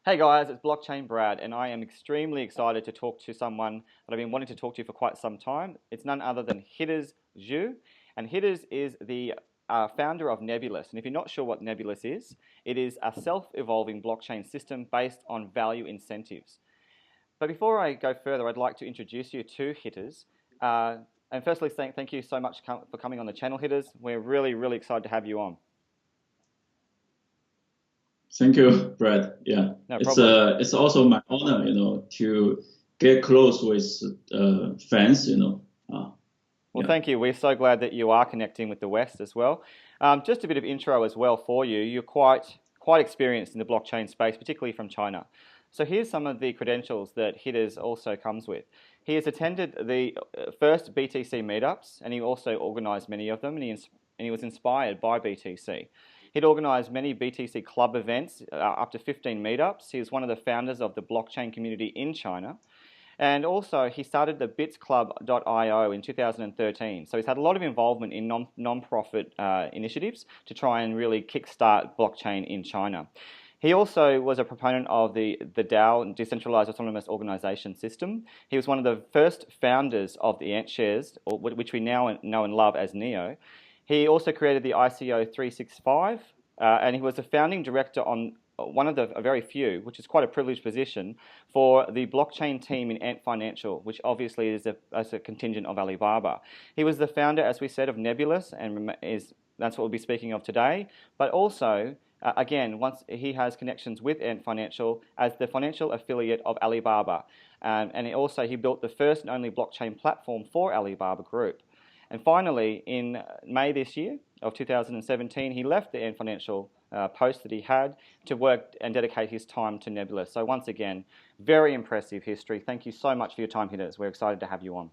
Hey guys, it's BlockchainBrad, and I am extremely excited to talk to someone that I've been wanting to talk to for quite some time. It's none other than Hitters Zhu, and Hitters is the founder of Nebulous. And if you're not sure what Nebulous is, it is a self-evolving blockchain system based on value incentives. But before I go further, I'd like to introduce you to Hitters. And firstly, thank you so much for coming on the channel, Hitters. We're really, really excited to have you on. Thank you, Brad. Yeah, No problem. It's also my honor, to get close with fans, Well, yeah. thank you. We're so glad that you are connecting with the West as well. Just a bit of intro as well for you. You're quite experienced in the blockchain space, particularly from China. So here's some of the credentials that Hitters also comes with. He has attended the first BTC meetups, and he also organized many of them, and he was inspired by BTC. He'd organised many BTC club events, up to 15 meetups. He was one of the founders of the blockchain community in China. And also, he started the bitsclub.io in 2013. So he's had a lot of involvement in non-profit initiatives to try and really kickstart blockchain in China. He also was a proponent of the DAO, Decentralized Autonomous Organization System. He was one of the first founders of the AntShares, which we now know and love as NEO. He also created the ICO 365, and he was the founding director on one of the very few, which is quite a privileged position, for the blockchain team in Ant Financial, which obviously is a contingent of Alibaba. He was the founder, as we said, of Nebulas, and that's what we'll be speaking of today. But also, again, once he has connections with Ant Financial as the financial affiliate of Alibaba, and he built the first and only blockchain platform for Alibaba Group. And finally, in May this year of 2017, he left the Ant Financial post that he had to work and dedicate his time to Nebulous. So once again, very impressive history. Thank you so much for your time, Hitters. We're excited to have you on.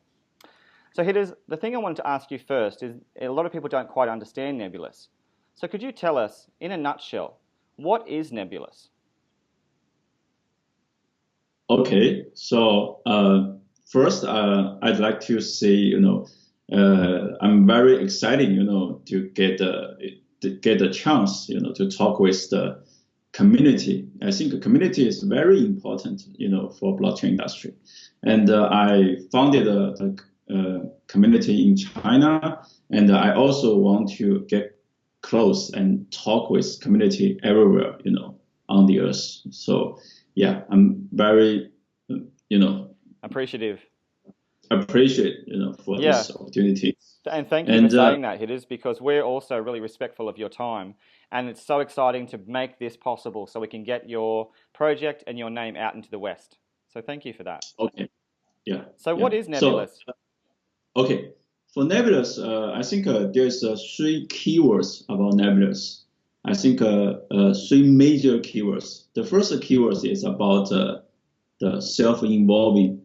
So Hitters, the thing I wanted to ask you first is a lot of people don't quite understand Nebulous. So could you tell us, in a nutshell, what is Nebulous? Okay, so first I'd like to say, I'm very excited, to get the chance, to talk with the community. I think the community is very important, for blockchain industry. And I founded a community in China, and I also want to get close and talk with community everywhere, on the earth. So yeah, I'm very, appreciate, for this opportunity. And thank you for saying that, Hitters, because we're also really respectful of your time. And it's so exciting to make this possible so we can get your project and your name out into the West. So thank you for that. Okay. Yeah. So what is Nebulous? So, okay. For Nebulous, I think there's three keywords about Nebulous. I think three major keywords. The first keyword is about the self-involving.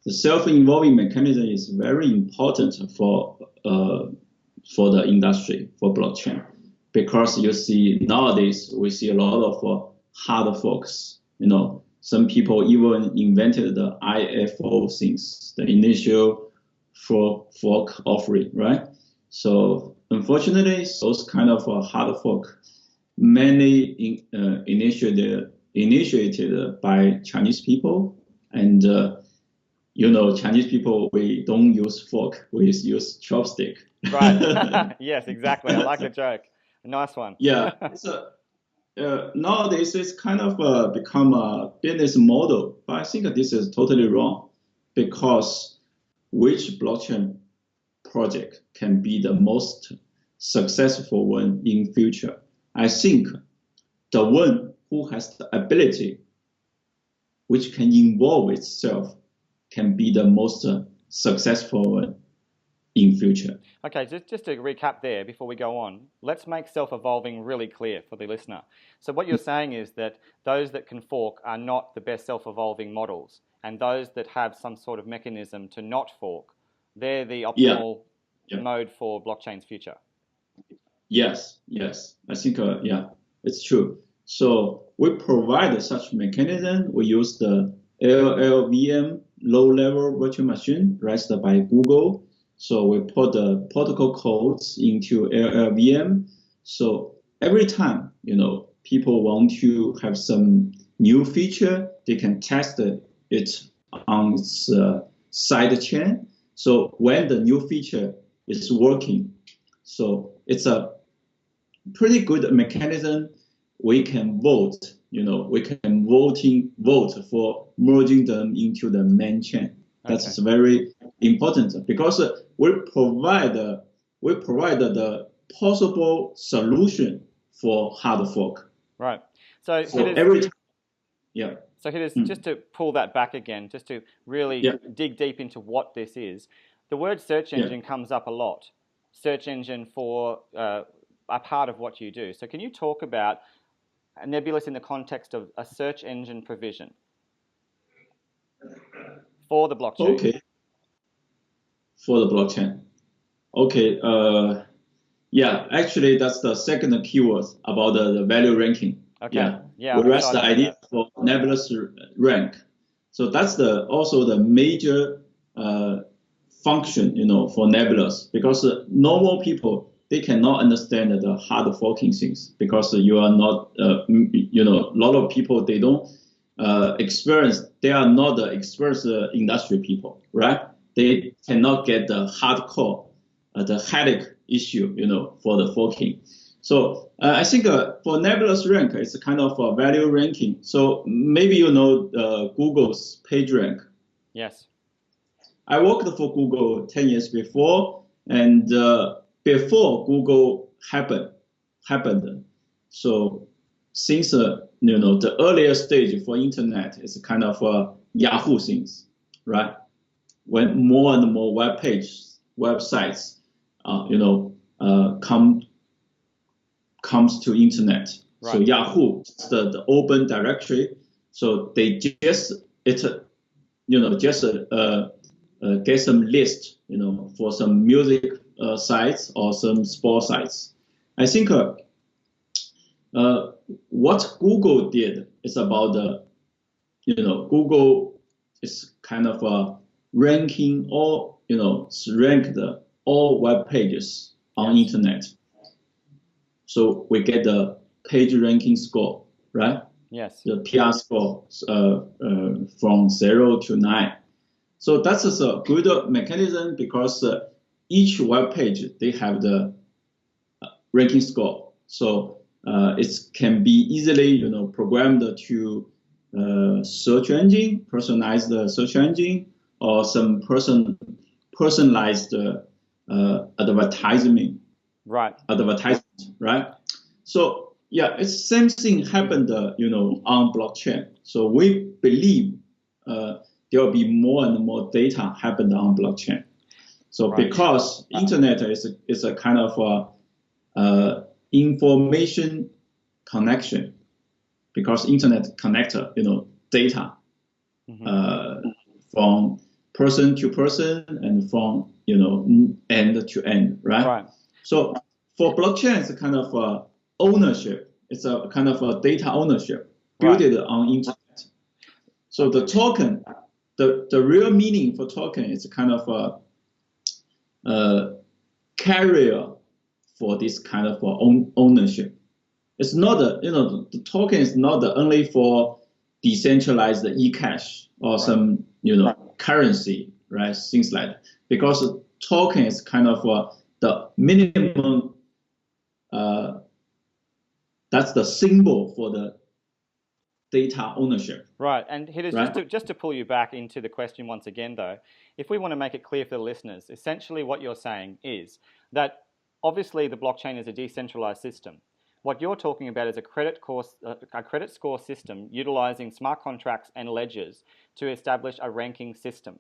The self-involving mechanism is very important for the industry, for blockchain, because you see nowadays we see a lot of hard forks. Some people even invented the IFO things, the initial fork offering, right? So unfortunately, those kind of hard fork mainly initiated by Chinese people, and Chinese people, we don't use fork, we use chopstick. Right. Yes, exactly. I like the joke. Nice one. Yeah. Nowadays, it's kind of become a business model, but I think this is totally wrong, because which blockchain project can be the most successful one in future? I think the one who has the ability, which can involve itself, can be the most successful one in future. Okay, just to recap there before we go on, let's make self-evolving really clear for the listener. So what you're saying is that those that can fork are not the best self-evolving models, and those that have some sort of mechanism to not fork, they're the optimal mode for blockchain's future. Yes, I think, it's true. So we provide such mechanism. We use the LLVM, low-level virtual machine, raised by Google. So we put the protocol codes into LLVM. So every time, people want to have some new feature, they can test it on its side chain. So when the new feature is working, so it's a pretty good mechanism. We can vote, we can vote for merging them into the main chain. That's very important because we provide the possible solution for hard fork. Right. So every time, yeah. So just to pull that back again, just to really dig deep into what this is, the word search engine comes up a lot. Search engine for a part of what you do. So can you talk about Nebulous in the context of a search engine provision for the blockchain? Okay. For the blockchain. Okay. Actually, that's the second keyword about the value ranking. Okay. Yeah. Whereas the idea for Nebulous rank. So that's also the major function, for Nebulous, because normal people, they cannot understand the hard forking things because you are not, a lot of people, they don't they are not the experienced industry people, right? They cannot get the hardcore, the headache issue, for the forking. So I think for Nebulous rank, it's a kind of a value ranking. So maybe Google's PageRank. Yes. I worked for Google 10 years before, and before Google happened. So since the earlier stage for internet is kind of Yahoo things, right? When more and more websites, comes to internet. Right. So Yahoo is the open directory. So they just get some list, for some music sites or some sport sites. I think what Google did is about Google is kind of ranking all, ranked all web pages on internet. So we get the page ranking score, right? Yes. The PR score from 0 to 9. So that's a good mechanism because each web page, they have the ranking score. So it can be easily, programmed to search engine, personalized search engine, or some personalized advertisement. Right. Right? So yeah, it's same thing happened, on blockchain. So we believe there will be more and more data happened on blockchain. So because internet is a kind of information connection, because internet connector, data from person to person and from end to end, right? So for blockchain, it's a kind of ownership. It's a kind of a data ownership built on internet. So the token, the real meaning for token is a kind of a carrier for this kind of ownership. It's not the token is not only for decentralized eCash or some currency, right? Things like that. Because token is kind of the minimum. That's the symbol for the data ownership. Right, and just to pull you back into the question once again, though, if we want to make it clear for the listeners, essentially what you're saying is that obviously the blockchain is a decentralized system. What you're talking about is a credit score system utilizing smart contracts and ledgers to establish a ranking system.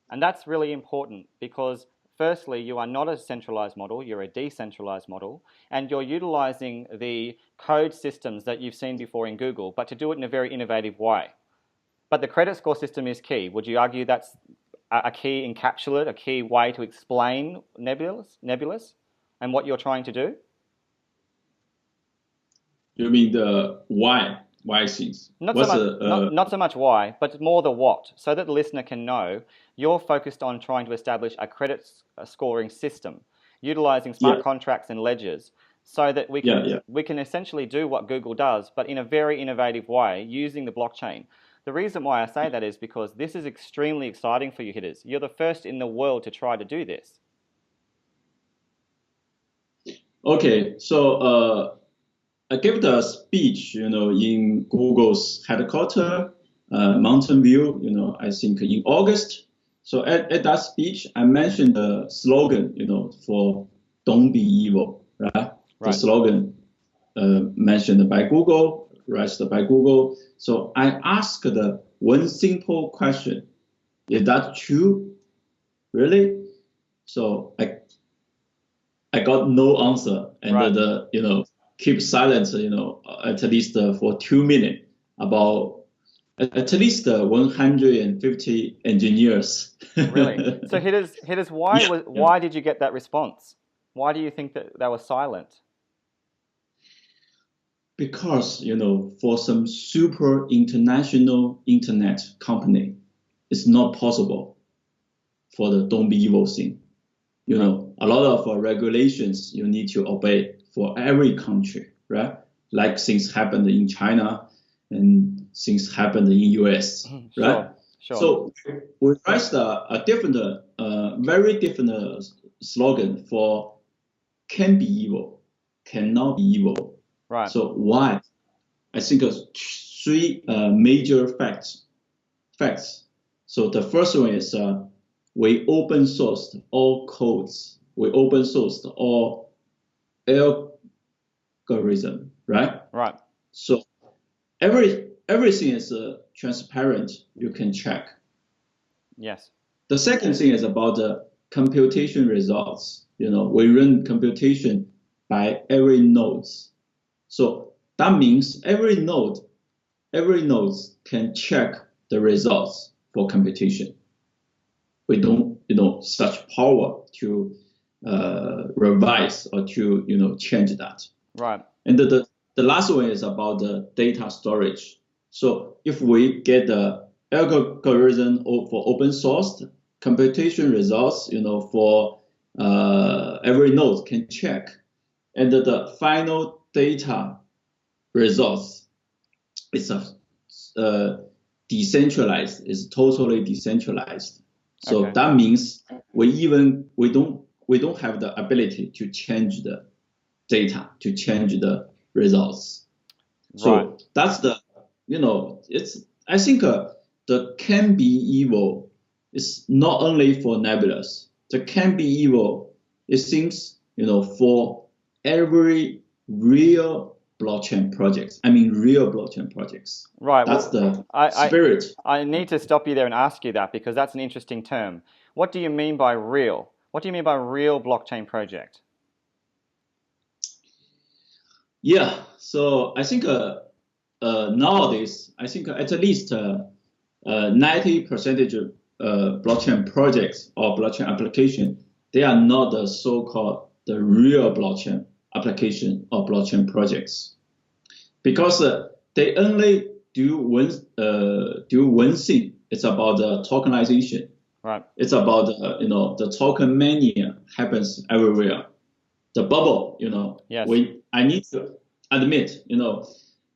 And that's really important because firstly, you are not a centralized model, you're a decentralized model, and you're utilizing the code systems that you've seen before in Google, but to do it in a very innovative way. But the credit score system is key. Would you argue that's a key encapsulate, a key way to explain Nebulous and what you're trying to do? You mean the why things? Not so much why, but more the what, so that the listener can know you're focused on trying to establish a credit scoring system, utilizing smart contracts and ledgers so that Yeah. we can essentially do what Google does, but in a very innovative way using the blockchain. The reason why I say that is because this is extremely exciting for you hitters. You're the first in the world to try to do this. Okay, so I gave the speech, in Google's headquarters, Mountain View, I think in August. So at that speech, I mentioned the slogan, for "Don't be evil," right? The slogan mentioned by Google, raised by Google. So I asked the one simple question: is that true? Really? So I got no answer, and keep silent, at least for 2 minutes about at least 150 engineers. Really? So hitters, why did you get that response? Why do you think that they were silent? Because, for some super international internet company, it's not possible for the don't be evil thing. A lot of regulations you need to obey for every country, right? Like things happened in China and things happened in US, right? Sure. So we raised a different, very different slogan for can be evil, cannot be evil. Right. So why? I think three major facts. So the first one is we open sourced all codes. We open sourced all algorithm, right? Right. So everything is transparent. You can check. Yes. The second thing is about the computation results. We run computation by every nodes. So that means every node can check the results for computation. We don't, such power to revise or to, change that. Right. And the last one is about the data storage. So if we get the algorithm for open source computation results, for every node can check, and the final data results is decentralized, is totally decentralized. So that means we don't have the ability to change the data, to change the results. So that's the, I think the can be evil is not only for Nebulous. The can be evil, it seems, for every real blockchain projects. Real blockchain projects. Right. That's the spirit. I need to stop you there and ask you that because that's an interesting term. What do you mean by real? What do you mean by real blockchain project? Yeah. So I think nowadays, I think at least 90% of blockchain projects or blockchain application, they are not the so-called the real blockchain application or blockchain projects, because they only do one thing. It's about the tokenization. Right. It's about the token mania happens everywhere. The bubble, Yes. I need to admit, the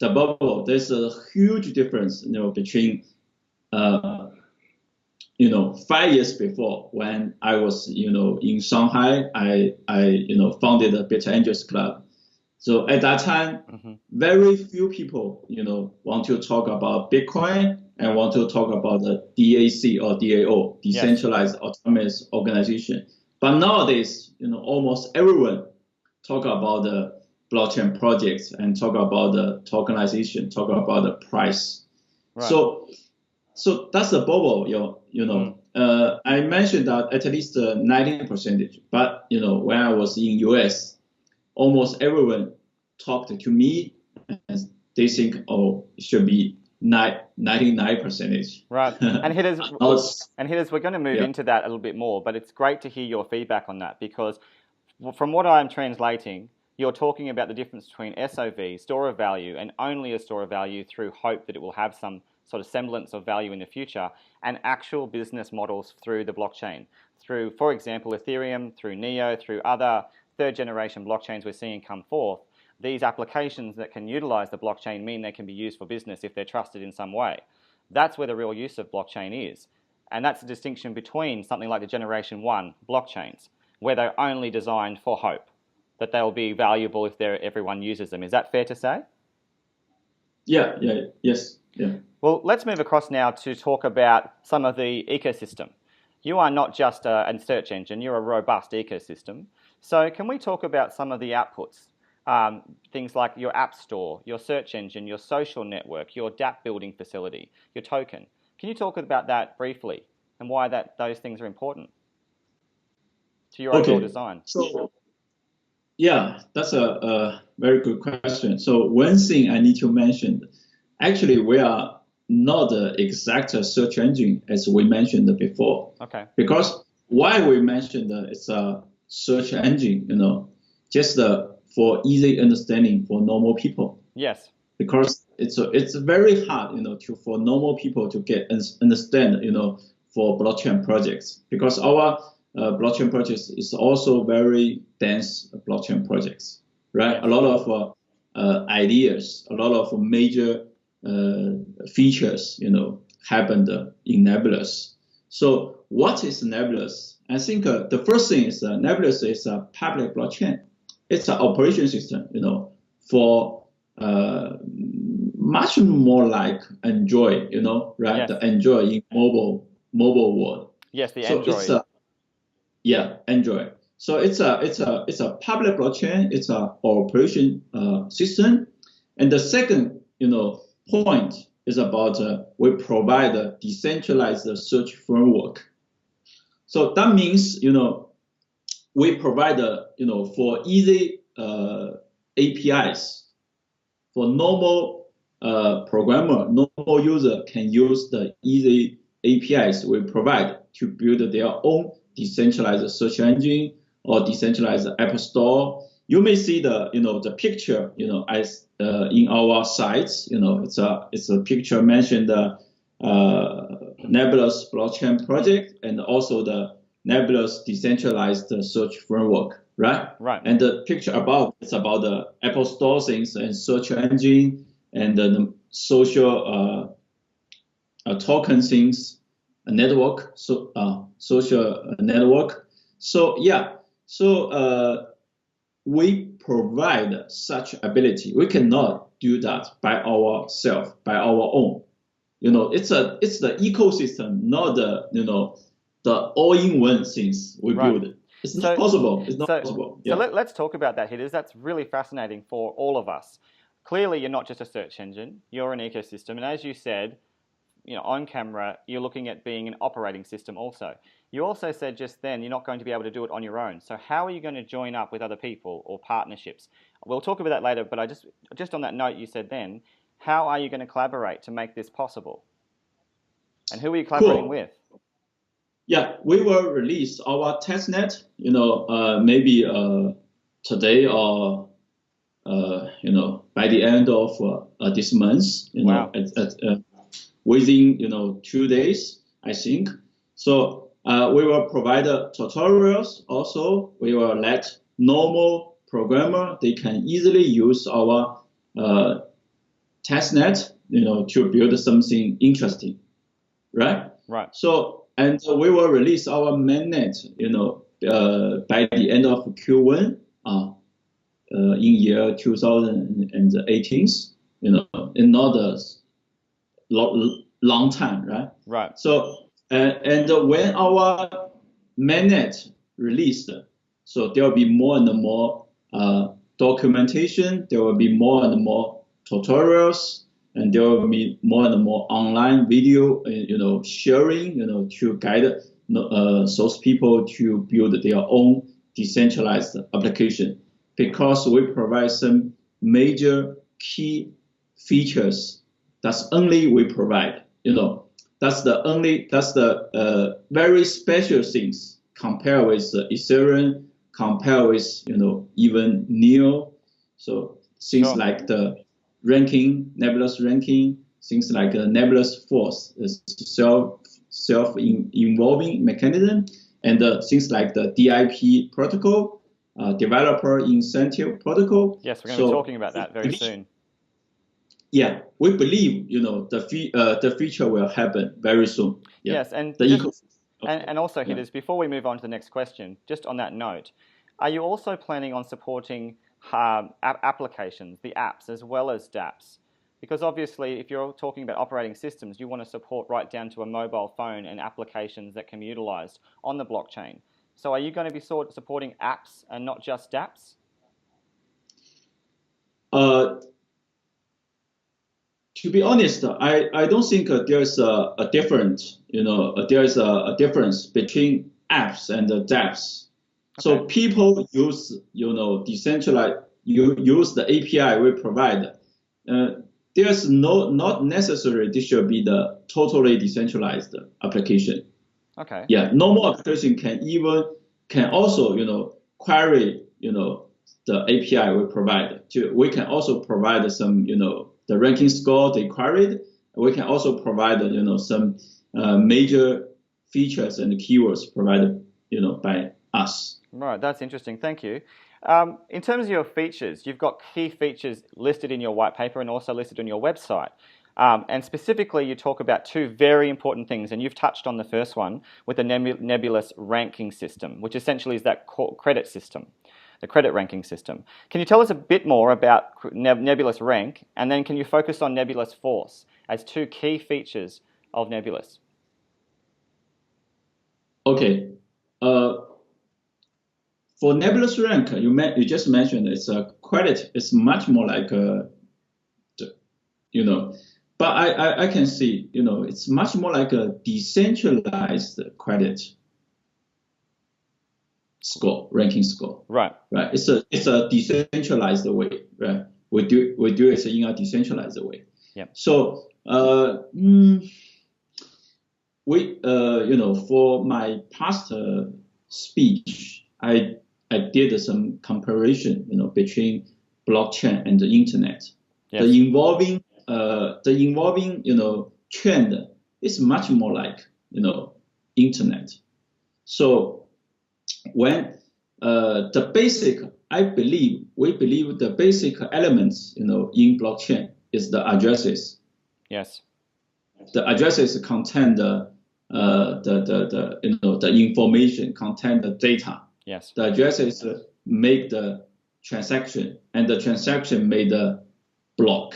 bubble. There's a huge difference, between 5 years before when I was, in Shanghai, I founded the Beta Angels Club. So at that time, very few people, want to talk about Bitcoin and want to talk about the DAC or DAO, Decentralized Autonomous Organization. But nowadays, almost everyone talk about the blockchain projects and talk about the tokenization, talk about the price. Right. So that's the bubble, I mentioned that at least 90%, but when I was in US, almost everyone talked to me and they think, it should be 99%. Right. And hitters, we're going to move into that a little bit more, but it's great to hear your feedback on that because from what I'm translating, you're talking about the difference between SOV, store of value, and only a store of value through hope that it will have some sort of semblance of value in the future, and actual business models through the blockchain, through, for example, Ethereum, through Neo, through other third generation blockchains we're seeing come forth, these applications that can utilize the blockchain mean they can be used for business if they're trusted in some way. That's where the real use of blockchain is. And that's the distinction between something like the Generation 1 blockchains, where they're only designed for hope, that they'll be valuable if everyone uses them. Is that fair to say? Yes. Well, let's move across now to talk about some of the ecosystem. You are not just a search engine, you're a robust ecosystem. So can we talk about some of the outputs? Things like your app store, your search engine, your social network, your dApp building facility, your token. Can you talk about that briefly and why those things are important to your overall design? So, yeah, that's a very good question. So one thing I need to mention, actually, we are not the exact search engine as we mentioned before. Okay. Because why we mentioned it's a search engine, just for easy understanding for normal people. Yes. Because it's very hard, for normal people to understand, for blockchain projects. Because our blockchain projects is also very dense blockchain projects, right? Yes. A lot of ideas, a lot of major features, happened in Nebulous. So what is Nebulous? I think the first thing is Nebulous is a public blockchain. It's an operation system, for much more like Android, right? Yes. The Android in mobile world. Yes, the so Android. Android. So it's a public blockchain. It's an operation system. And the second, point is about we provide a decentralized search framework. So that means, we provide, for easy APIs for normal programmer, normal user can use the easy APIs we provide to build their own decentralized search engine or decentralized app store. You may see the picture, as in our sites, it's a picture mentioned Nebulous blockchain project and also the Nebulous decentralized search framework, right? Right. And the picture above is about the Apple Store things and search engine and the social token things, a network, social network. So we provide such ability. We cannot do that by ourselves, by our own. It's the ecosystem, not the all-in-one things we build. It's not possible. It's not possible. So let's talk about that, Hitters. That's really fascinating for all of us. Clearly, you're not just a search engine. You're an ecosystem. And as you said, on camera, you're looking at being an operating system also. You also said just then you're not going to be able to do it on your own. So how are you going to join up with other people or partnerships? We'll talk about that later, but I just on that note you said then, how are you going to collaborate to make this possible? And who are you collaborating with? Yeah, we will release our testnet, maybe today or, by the end of this month, wow. Within, 2 days, I think. So we will provide tutorials also. We will let normal programmer, they can easily use our testnet, to build something interesting, right? Right. So, and we will release our mainnet, by the end of Q1 in year 2018, in not a long time, right? Right. So, and when our mainnet released, so there will be more and more documentation, there will be more and more tutorials, and there will be more and more online video, sharing, to guide those people to build their own decentralized application. Because we provide some major key features that's only we provide. That's the very special things compared with Ethereum, compared with even Neo. So things like the ranking, Nebulous ranking, things like Nebulous force, self-involving mechanism, and things like the DIP protocol, developer incentive protocol. Yes, we're going to be talking about that very soon. Yeah, we believe the future will happen very soon. Yeah. Yes, and also, Hitters, before we move on to the next question, just on that note, are you also planning on supporting applications, the apps, as well as dApps? Because obviously, if you're talking about operating systems, you want to support right down to a mobile phone and applications that can be utilized on the blockchain. So are you going to be supporting apps and not just dApps? To be honest, I don't think there's a difference between apps and dApps. Okay. So people use, decentralized, use the API we provide. There's not necessary this should be the totally decentralized application. Okay. Yeah, normal application can also, query, the API we provide. We can also provide some, the ranking score they queried. We can also provide, some major features and keywords provided, by us. Right, that's interesting. Thank you. In terms of your features, you've got key features listed in your white paper and also listed on your website. And specifically, you talk about two very important things, and you've touched on the first one with the Nebulous ranking system, which essentially is that credit system, the credit ranking system. Can you tell us a bit more about Nebulous rank, and then can you focus on Nebulous force as two key features of Nebulous? Okay. For Nebulous rank, you just mentioned it's a credit. It's much more like but I can see, it's much more like a decentralized credit score, ranking score. Right. Right. It's a decentralized way. Right. We do it in a decentralized way. Yeah. So for my past speech, I did some comparison, between blockchain and the internet. Yes. The involving trend is much more like internet. So when we believe the basic elements in blockchain is the addresses. Yes. The addresses contain the information, contain the data. Yes. The addresses make the transaction, and the transaction made the block,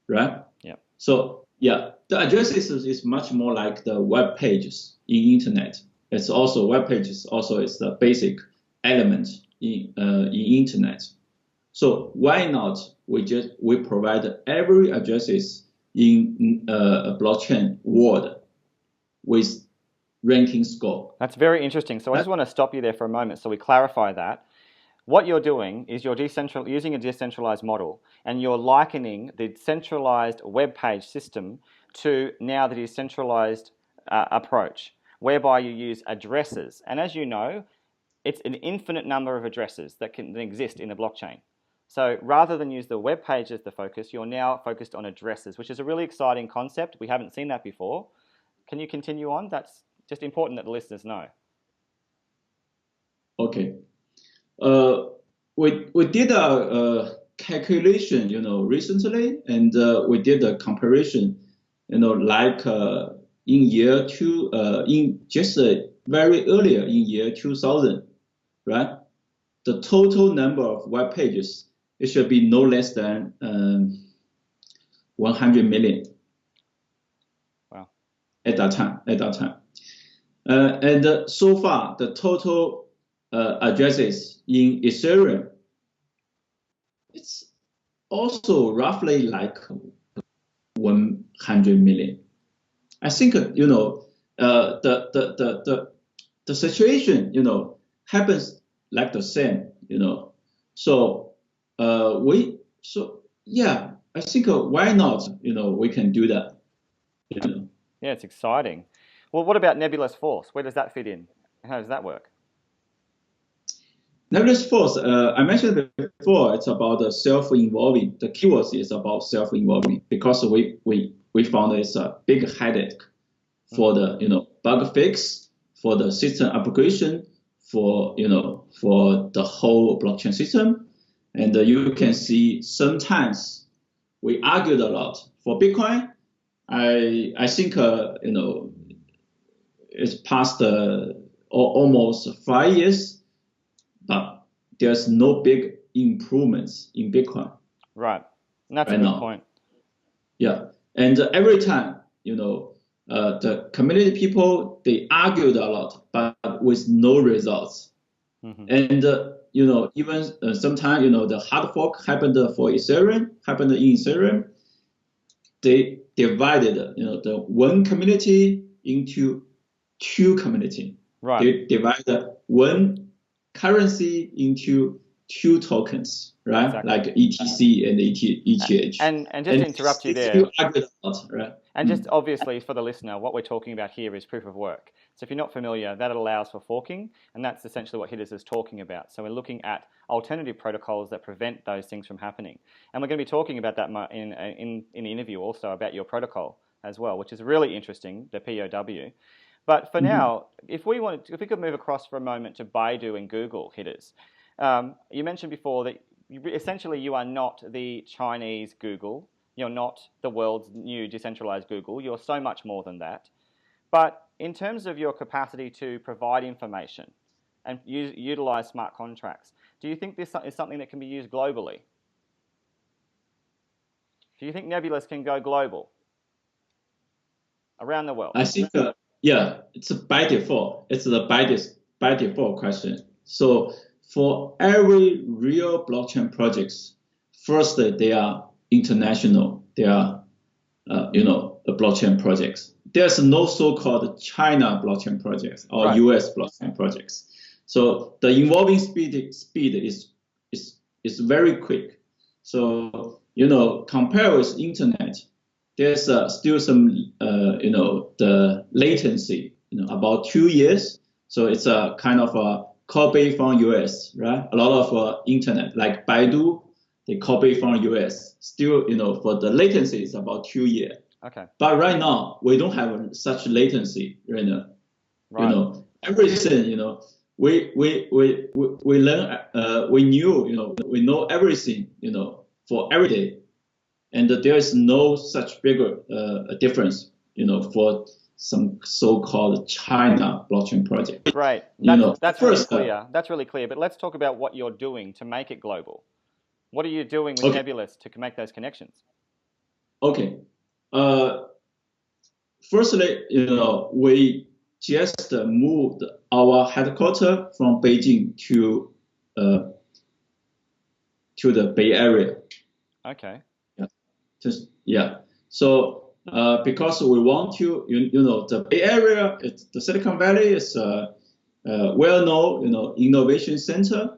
right? Yeah. So yeah, the addresses is much more like the web pages in internet. It's also web pages. Also, it's the basic element in internet. So why not we provide every addresses in a blockchain world with ranking score. That's very interesting. So I just want to stop you there for a moment so we clarify that. What you're doing is you're using a decentralized model, and you're likening the centralized web page system to now the decentralized approach, whereby you use addresses. And as you know, it's an infinite number of addresses that can exist in the blockchain. So rather than use the web page as the focus, you're now focused on addresses, which is a really exciting concept. We haven't seen that before. Can you continue on? That's just important that the listeners know. Okay. We did a calculation, recently, and we did a comparison, like in just very earlier in year 2000, right? The total number of web pages, it should be no less than 100 million. Wow. At that time. And so far, the total addresses in Ethereum, it's also roughly like 100 million. I think the situation happens like the same, So yeah, I think why not? We can do that. Yeah, it's exciting. Well, what about Nebulous Force? Where does that fit in? How does that work? Nebulous Force, I mentioned before, it's about self-involving. The keywords is about self-involving because we found it's a big headache for the bug fix, for the system upgradation, for for the whole blockchain system. And you can see sometimes we argued a lot for Bitcoin. I think it's past almost 5 years, but there's no big improvements in Bitcoin. Right, and that's a good point. Yeah, and every time the community people, they argued a lot, but with no results. Mm-hmm. And even sometimes the hard fork happened for Ethereum, happened in Ethereum. They divided the one community into two community. Right. They divided one currency into two tokens, right? Exactly. Like ETC and ETH. And just to interrupt you there. Right? And just obviously for the listener, what we're talking about here is proof of work. So if you're not familiar, that allows for forking, and that's essentially what Hitters is talking about. So we're looking at alternative protocols that prevent those things from happening. And we're going to be talking about that in the interview also about your protocol as well, which is really interesting, the POW. But for now, if we could move across for a moment to Baidu and Google, Hitters. You mentioned before that essentially you are not the Chinese Google. You're not the world's new decentralized Google. You're so much more than that. But in terms of your capacity to provide information and utilize smart contracts, do you think this is something that can be used globally? Do you think Nebulas can go global around the world? I think, yeah, it's by default. It's the by default question. So for every real blockchain projects, first they are international. They are, the blockchain projects. There's no so-called China blockchain projects or right. US blockchain projects. So the involving speed is very quick. So compared with internet, there's still some the latency about 2 years. So it's a kind of a copy from US, right? A lot of internet like Baidu, they copy from US. Still, for the latency is about 2 years. Okay. But right now we don't have such latency right now. Right. Everything, we learn, we know everything, for every day, and there is no such bigger difference, for some so-called China blockchain project. Right. That's really clear. That's really clear. But let's talk about what you're doing to make it global. What are you doing with Nebulous to make those connections? Okay. Firstly, we just moved our headquarters from Beijing to the Bay Area. Okay. Yeah. So because we want to, the Bay Area, the Silicon Valley is a well-known, innovation center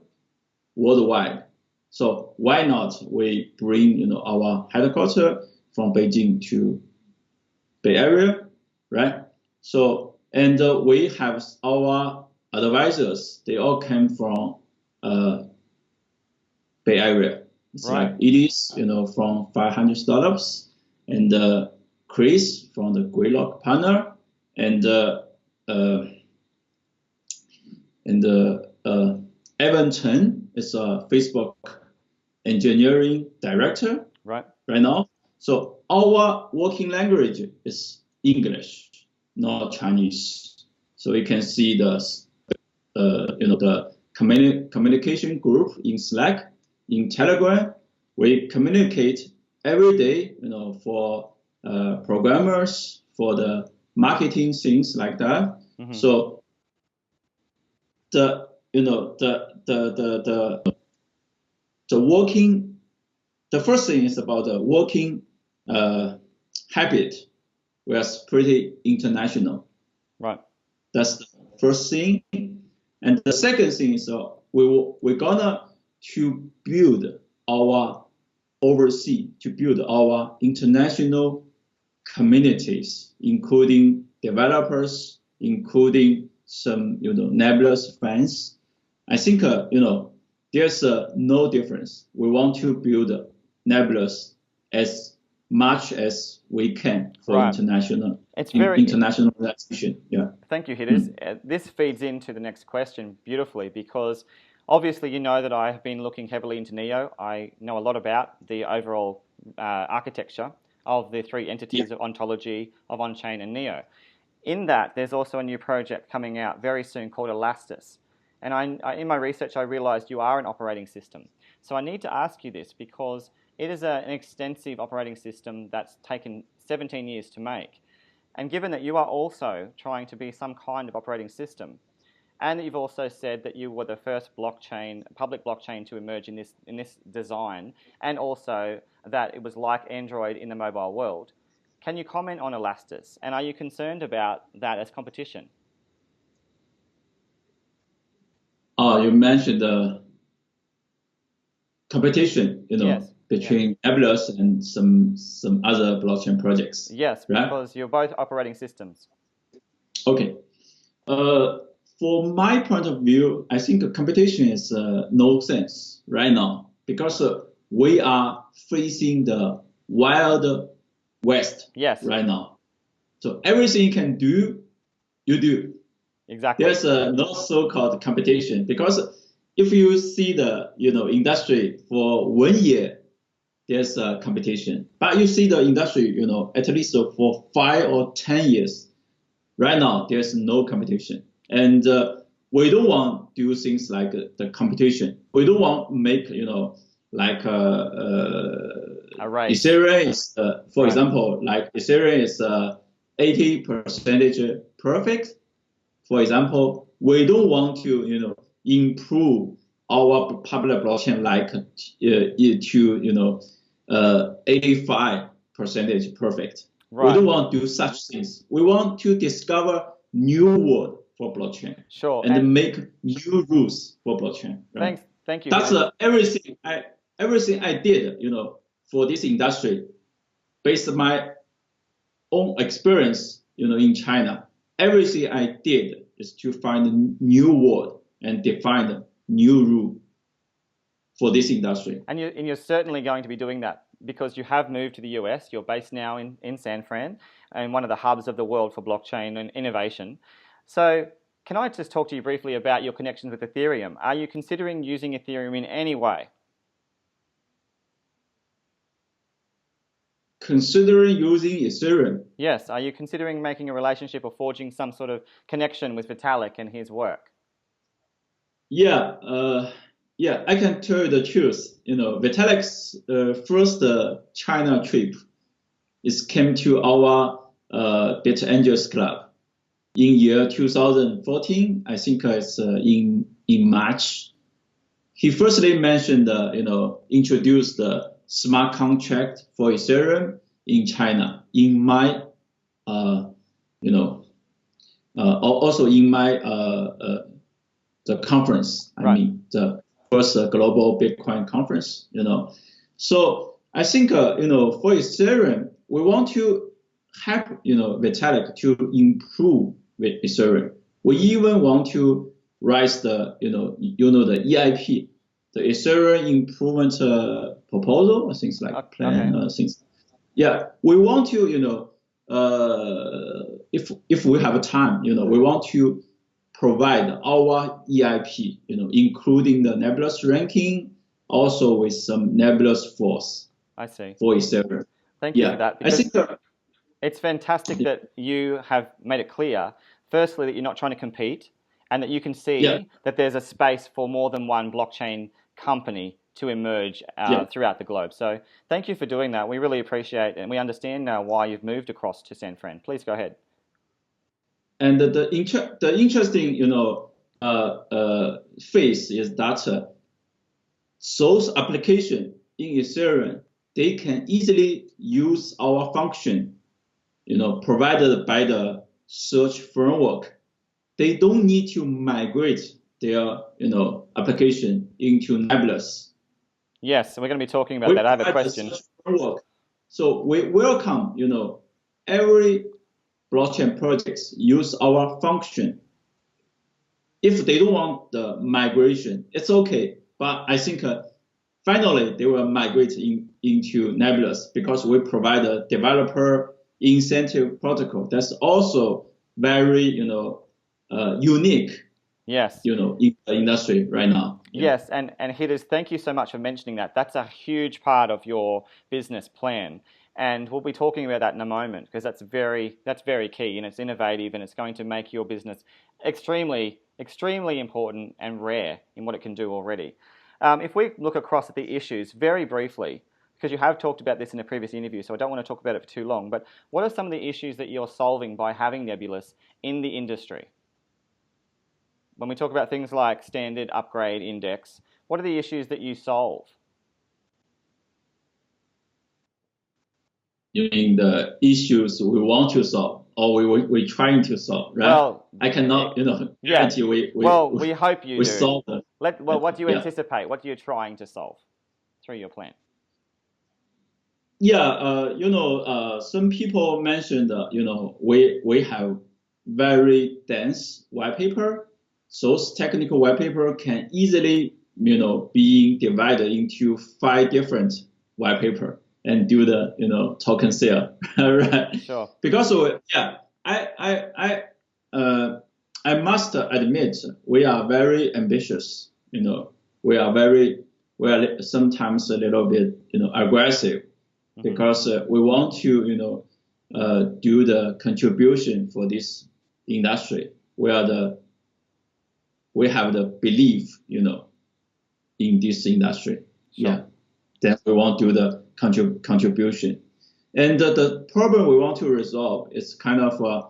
worldwide. So why not we bring, our headquarters from Beijing to Bay Area, right? So, and we have our advisors, they all came from Bay Area. It's right. Like it is, from 500 startups, and Chris from the Greylock partner, and Evan Chen is a Facebook engineering director right now. So our working language is English, not Chinese. So you can see the communication group in Slack, in Telegram. We communicate every day, for programmers, for the marketing things like that. Mm-hmm. So the first thing is about the working habit. We are pretty international. Right. That's the first thing. And the second thing is we're gonna to build our international communities, including developers, including some Nebulous fans. I think there's no difference. We want to build Nebulous as much as we can for Right. internationalization. Yeah. Thank you, Hidders. This feeds into the next question beautifully because obviously you know that I have been looking heavily into NEO. I know a lot about the overall architecture of the three entities of ontology, of on-chain, and NEO. In that, there's also a new project coming out very soon called Elastus. And in my research, I realized you are an operating system. So I need to ask you this because it is an extensive operating system that's taken 17 years to make. And given that you are also trying to be some kind of operating system, and that you've also said that you were the first blockchain, public blockchain to emerge in this design, and also that it was like Android in the mobile world, can you comment on Elastus? And are you concerned about that as competition? You mentioned the competition, Yes. between Nebulas and some other blockchain projects. Yes, right? because you're both operating systems. Okay. For my point of view, I think competition is no sense right now because we are facing the wild west right now. So everything you can do, you do. Exactly. There's no so-called competition because if you see the industry for 1 year, there's a competition. But you see the industry, at least for 5 or 10 years, right now there's no competition. And we don't want to do things like the competition. We don't want to make like Ethereum is, for example, like Ethereum is 80% perfect. For example, we don't want to improve our public blockchain like it to 85% perfect. Right. We don't want to do such things. We want to discover new world for blockchain. Sure. And make new rules for blockchain. Right? Thank you. That's everything I did, for this industry, based on my own experience, in China. Everything I did is to find a new word and define a new rule for this industry. And you're certainly going to be doing that because you have moved to the US. You're based now in San Fran and one of the hubs of the world for blockchain and innovation. So can I just talk to you briefly about your connections with Ethereum? Are you considering using Ethereum in any way? Considering using Ethereum? Yes. Are you considering making a relationship or forging some sort of connection with Vitalik and his work? Yeah, I can tell you the truth. Vitalik's first China trip came to our Data Angels Club in year 2014. I think it's in March. He firstly mentioned, introduced the smart contract for Ethereum in China. In my, also in my the conference. I mean the first global Bitcoin conference. So I think for Ethereum, we want to help Vitalik to improve with Ethereum. We even want to raise the the EIP, the Ethereum improvement proposal, things like plan, things. Yeah, we want to if we have time, we want to provide our EIP, including the Nebulous ranking, also with some Nebulous force. I see. For Ethereum. Thank you for that. I think it's fantastic that you have made it clear, firstly, that you're not trying to compete and that you can see that there's a space for more than one blockchain company to emerge throughout the globe. So thank you for doing that. We really appreciate it, and we understand now why you've moved across to San Fran. Please go ahead. And the interesting, phase is that those applications in Ethereum, they can easily use our function, provided by the search framework. They don't need to migrate their, application into Nebulous. Yes, so we're going to be talking about that. I have a question. So we welcome, every blockchain projects use our function. If they don't want the migration, it's okay. But I think finally they will migrate into Nebulous because we provide a developer incentive protocol that's also very, unique. Yes. In the industry right now. Yes, and Hitters, thank you so much for mentioning that. That's a huge part of your business plan. And we'll be talking about that in a moment because that's very key, and it's innovative, and it's going to make your business extremely important and rare in what it can do already. If we look across at the issues very briefly, because you have talked about this in a previous interview, so I don't want to talk about it for too long, but what are some of the issues that you're solving by having Nebulous in the industry? When we talk about things like standard, upgrade, index, what are the issues that you solve? You mean the issues we want to solve, or we're trying to solve, right? Well, I cannot, guarantee we hope you do. Solve them. What do you anticipate? What are you trying to solve through your plan? Yeah, some people mentioned, we have very dense white paper. Those technical white paper can easily, being divided into 5 different white paper and do the, token sale, right? Sure. Because I must admit we are very ambitious. We are sometimes a little bit, aggressive, because we want to, do the contribution for this industry. We have the belief, in this industry. Sure. Yeah. Then we want to do the contribution. And the problem we want to resolve is kind of a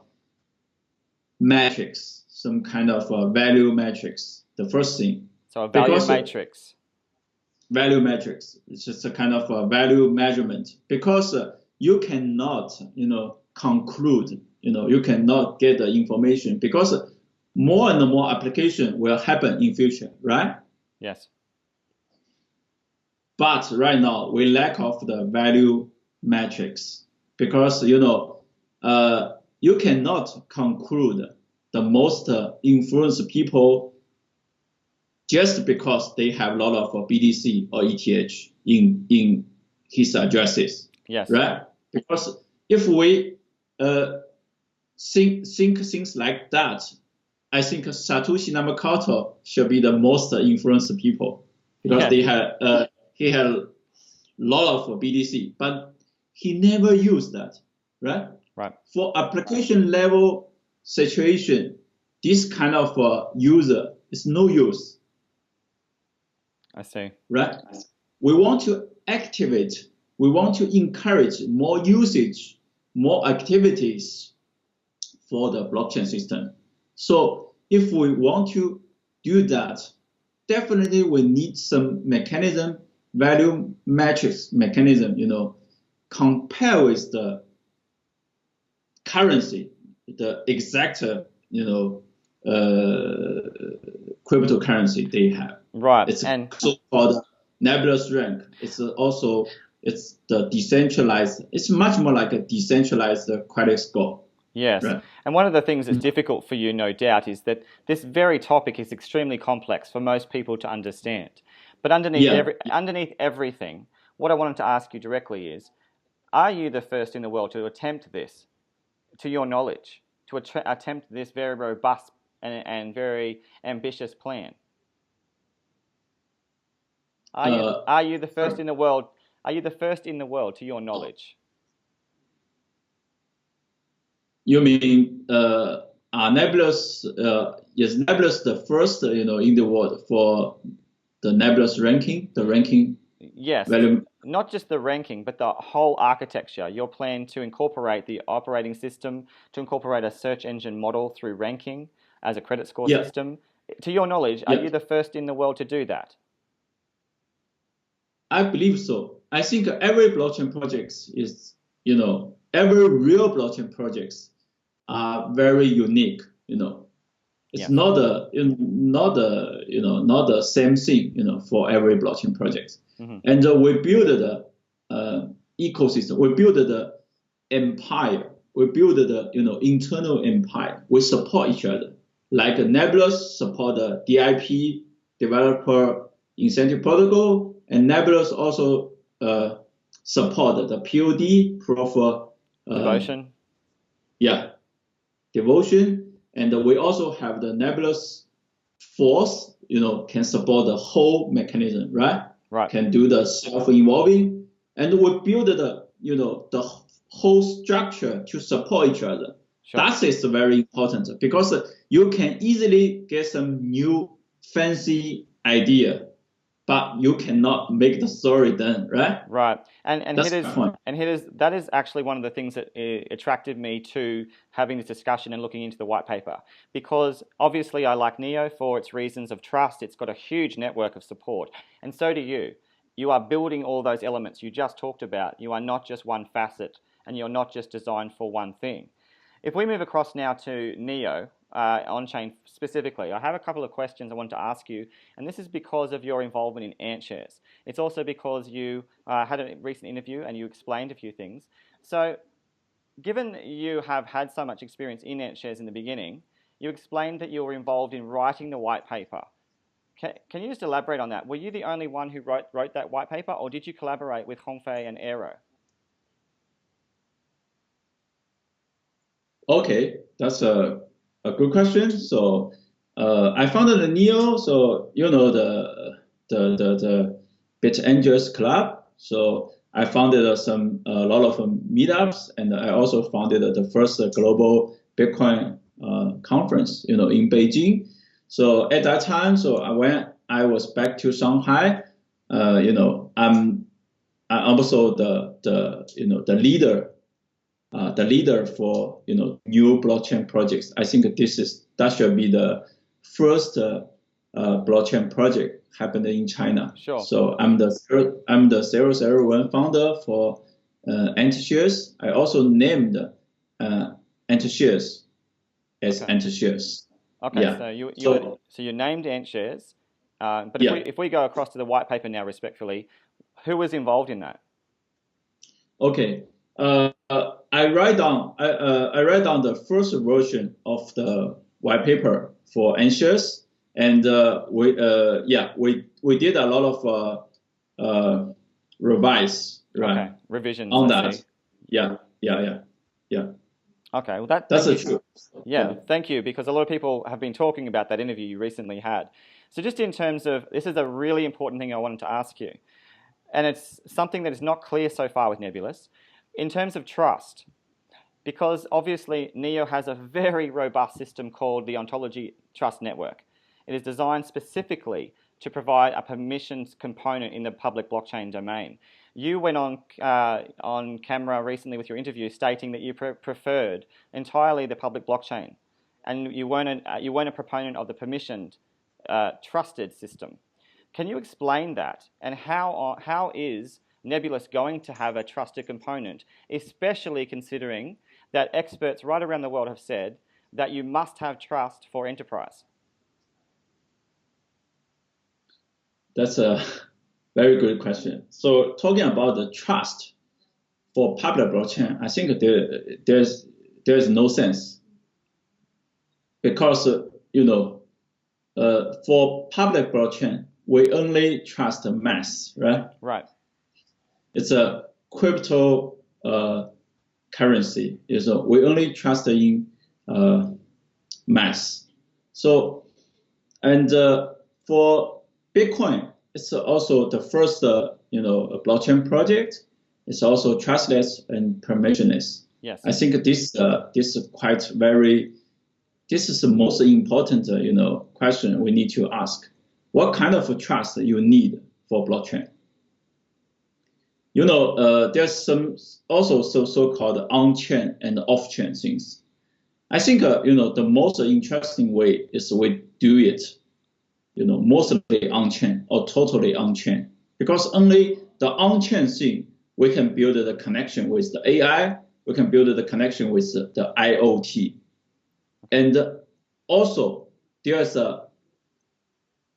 matrix, some kind of a value matrix. The first thing. So a value matrix. Value matrix. It's just a kind of a value measurement, because you cannot, conclude, you cannot get the information, because more and more application will happen in future, right? Yes. But right now we lack of the value matrix, because you cannot conclude the most influenced people just because they have a lot of BTC or ETH in his addresses. Yes. Right? Because if we think things like that, I think Satoshi Nakamoto should be the most influenced people, because he had a lot of BTC, but he never used that, right? Right. For application level situation, this kind of user is no use. I see. Right? We want to activate, we want to encourage more usage, more activities for the blockchain system. So if we want to do that, definitely we need some mechanism, value matrix mechanism, compare with the currency, the exact, cryptocurrency they have. Right. It's also called Nebulous rank. It's the decentralized. It's much more like a decentralized credit score. Yes. Right. And one of the things that's difficult for you, no doubt, is that this very topic is extremely complex for most people to understand. But underneath everything, what I wanted to ask you directly is, are you the first in the world to attempt this, to your knowledge, to attempt this very robust and very ambitious plan? Are you the first in the world? Are you the first in the world, to your knowledge? You mean Nebulous? Is Nebulous the first, in the world for the Nebulous ranking? The ranking. Yes. Not just the ranking, but the whole architecture. Your plan to incorporate the operating system, to incorporate a search engine model through ranking as a credit score system. To your knowledge, are you the first in the world to do that? I believe so. I think every blockchain project is, every real blockchain projects are very unique. It's not the same thing, for every blockchain project. Mm-hmm. And we build the ecosystem. We build the empire. We build the internal empire. We support each other. Like Nebulous support the DIP, developer incentive protocol. and Nebulas also support the POD, proof Devotion. Yeah, devotion, and we also have the Nebulous force. Can support the whole mechanism, right? Right. Can do the self-involving, and we build the whole structure to support each other. Sure. That is very important because you can easily get some new fancy idea, but you cannot make the story done, right? Right. And That's the point. that is actually one of the things that attracted me to having this discussion and looking into the white paper, because obviously I like Neo for its reasons of trust. It's got a huge network of support, and so do you. You are building all those elements you just talked about. You are not just one facet, and you're not just designed for one thing. If we move across now to Neo, on-chain specifically, I have a couple of questions I want to ask you, and this is because of your involvement in AntShares. It's also because you had a recent interview and you explained a few things. So given you have had so much experience in AntShares in the beginning, you explained that you were involved in writing the white paper. Can you just elaborate on that? Were you the only one who wrote that white paper, or did you collaborate with Hongfei and Aero? Okay, that's a good question. So I founded the Neo, so the Bit Angels Club. So I founded a lot of meetups, and I also founded the first global Bitcoin conference, in Beijing. So at that time, when I was back to Shanghai, I'm also the leader. The leader for new blockchain projects. I think that should be the first blockchain project happening in China. Sure. So I'm the 001 founder for AntShares. I also named AntShares as AntShares. Okay. Yeah. So you named AntShares, but if we go across to the white paper now, respectfully, who was involved in that? Okay. I write down the first version of the white paper for AntShares, and we did a lot of revise, right? Okay. Revisions on I that. see. Yeah. Okay, well that's the truth. Yeah, thank you, because a lot of people have been talking about that interview you recently had. So just in terms of, this is a really important thing I wanted to ask you, and it's something that is not clear so far with Nebulous. In terms of trust, because obviously Neo has a very robust system called the Ontology Trust Network. It is designed specifically to provide a permissions component in the public blockchain domain. You went on camera recently with your interview stating that you preferred entirely the public blockchain, and you weren't a proponent of the permissioned, trusted system. Can you explain that, and how is Nebulous going to have a trusted component, especially considering that experts right around the world have said that you must have trust for enterprise? That's a very good question. So talking about the trust for public blockchain, I think there's no sense, because for public blockchain we only trust mass, right? Right. It's a crypto currency. So we only trust in mass. So, and for Bitcoin, it's also the first blockchain project. It's also trustless and permissionless. Yes. I think this is the most important question we need to ask. What kind of trust you need for blockchain? There's some also so-called on-chain and off-chain things. I think the most interesting way is we do it, mostly on-chain or totally on-chain, because only the on-chain thing we can build the connection with the AI, we can build the connection with the IoT, and also there's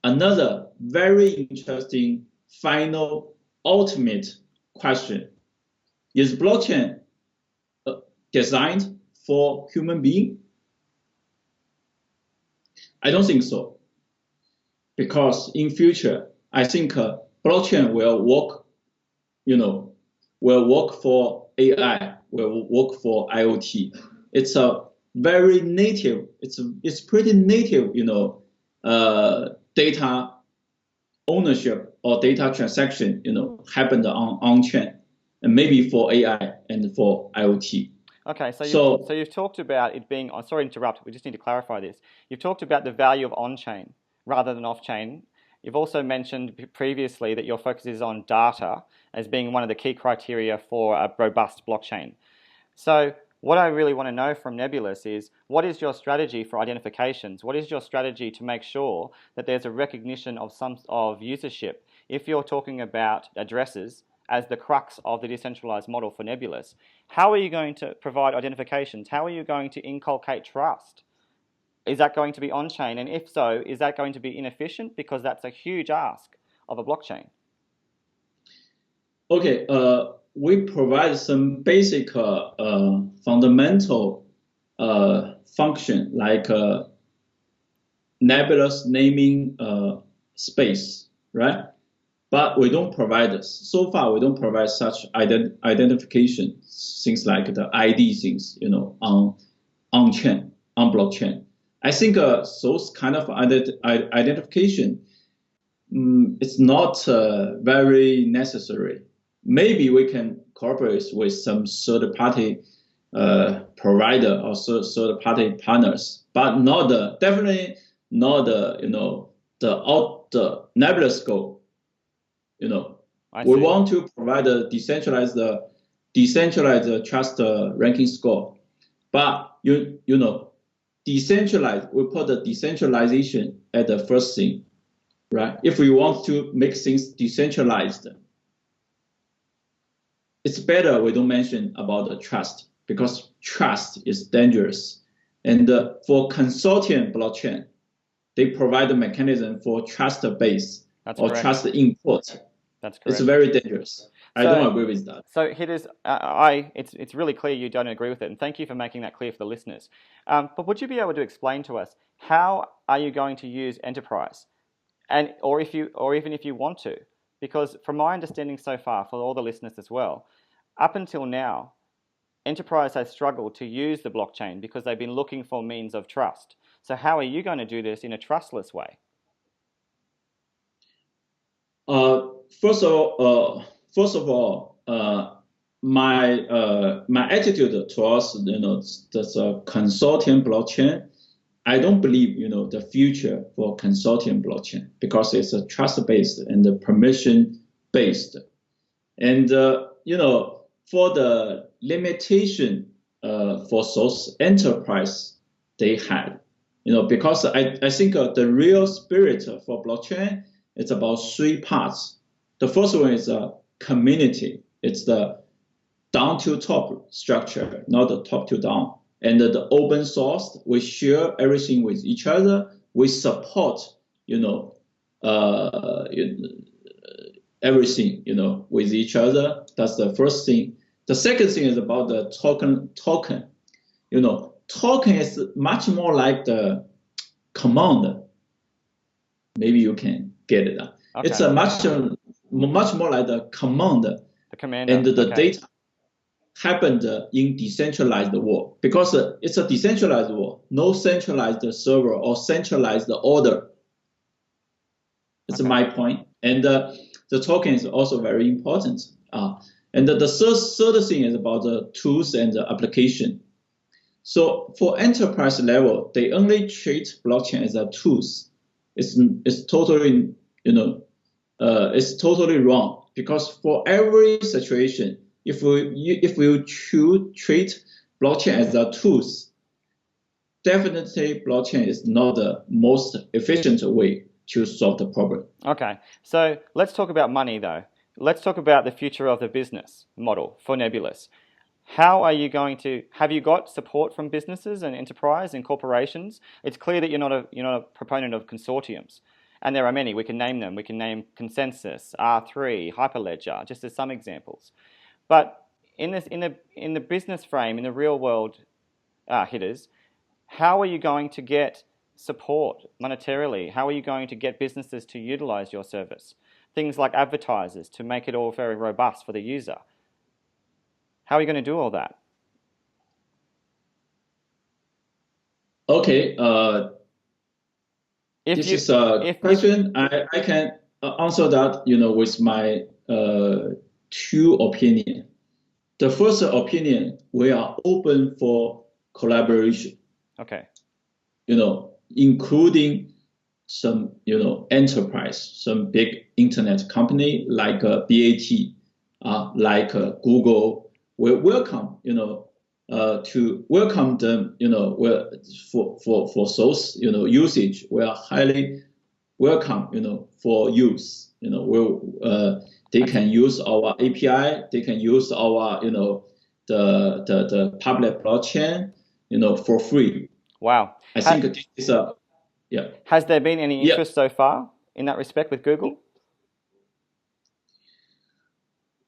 another very interesting final ultimate question. Is blockchain designed for human being? I don't think so, because in future, I think blockchain will work, will work for AI, will work for IoT. It's a very native, it's pretty native, data ownership or data transaction, happened on chain, and maybe for AI and for IoT. Okay, so you've talked about it being, sorry to interrupt, we just need to clarify this. You've talked about the value of on-chain rather than off-chain. You've also mentioned previously that your focus is on data as being one of the key criteria for a robust blockchain. So what I really want to know from Nebulous is, what is your strategy for identifications? What is your strategy to make sure that there's a recognition of usership? If you're talking about addresses as the crux of the decentralized model for Nebulous, how are you going to provide identifications? How are you going to inculcate trust? Is that going to be on-chain? And if so, is that going to be inefficient? Because that's a huge ask of a blockchain. Okay, we provide some basic fundamental function like Nebulous naming space, right? But we don't provide, so far we don't provide such identification, things like the ID things, on chain, on blockchain. I think those kind of identification, it's not very necessary. Maybe we can cooperate with some third-party provider or third-party partners, but definitely not the Nebulous goal. We want to provide a decentralized trust ranking score, but decentralized. We put the decentralization at the first thing, right? If we want to make things decentralized, it's better we don't mention about the trust, because trust is dangerous. And for consortium blockchain, they provide a mechanism for trust-based or trust input. That's correct. It's very dangerous. I don't agree with that. So Hitters, it's really clear you don't agree with it, and thank you for making that clear for the listeners. But would you be able to explain to us, how are you going to use enterprise, or even if you want to? Because from my understanding so far, for all the listeners as well, up until now, enterprise has struggled to use the blockchain because they've been looking for means of trust. So how are you going to do this in a trustless way? First of all, my attitude towards that's a consortium blockchain. I don't believe the future for consortium blockchain, because it's a trust-based and permission-based, and for the limitation for those enterprise they had, because I think the real spirit for blockchain, it's about three parts. The first one is a community. It's the down to top structure, not the top to down. And the open source, we share everything with each other. We support, everything, with each other. That's the first thing. The second thing is about the token. Token is much more like the command. Maybe you can get it. Okay. It's a much more like the command. The commander. And the data happened in decentralized world, because it's a decentralized world, no centralized server or centralized order. It's my point. And the token is also very important. And the third thing is about the tools and the application. So for enterprise level, they only treat blockchain as a tools. It's totally it's totally wrong, because for every situation, if we treat blockchain as a tools, definitely blockchain is not the most efficient way to solve the problem. Okay, so let's talk about money though. Let's talk about the future of the business model for Nebulous. How are you going to, have you got support from businesses and enterprise and corporations? It's clear that you're not a proponent of consortiums. And there are many. We can name them. We can name Consensus, R3, Hyperledger, just as some examples. But in the business frame, in the real world, Hitters, how are you going to get support monetarily? How are you going to get businesses to utilize your service? things like advertisers to make it all very robust for the user. How are you going to do all that? Okay, this is a question. I can answer that, with my two opinion. The first opinion, we are open for collaboration. Okay. Including some, enterprise, some big internet company like BAT, like Google. We welcome, to welcome them, for those, usage. We are highly welcome, for use. They can use our API. They can use our, the public blockchain, for free. Wow. I think this is a, yeah. Has there been any interest so far in that respect with Google?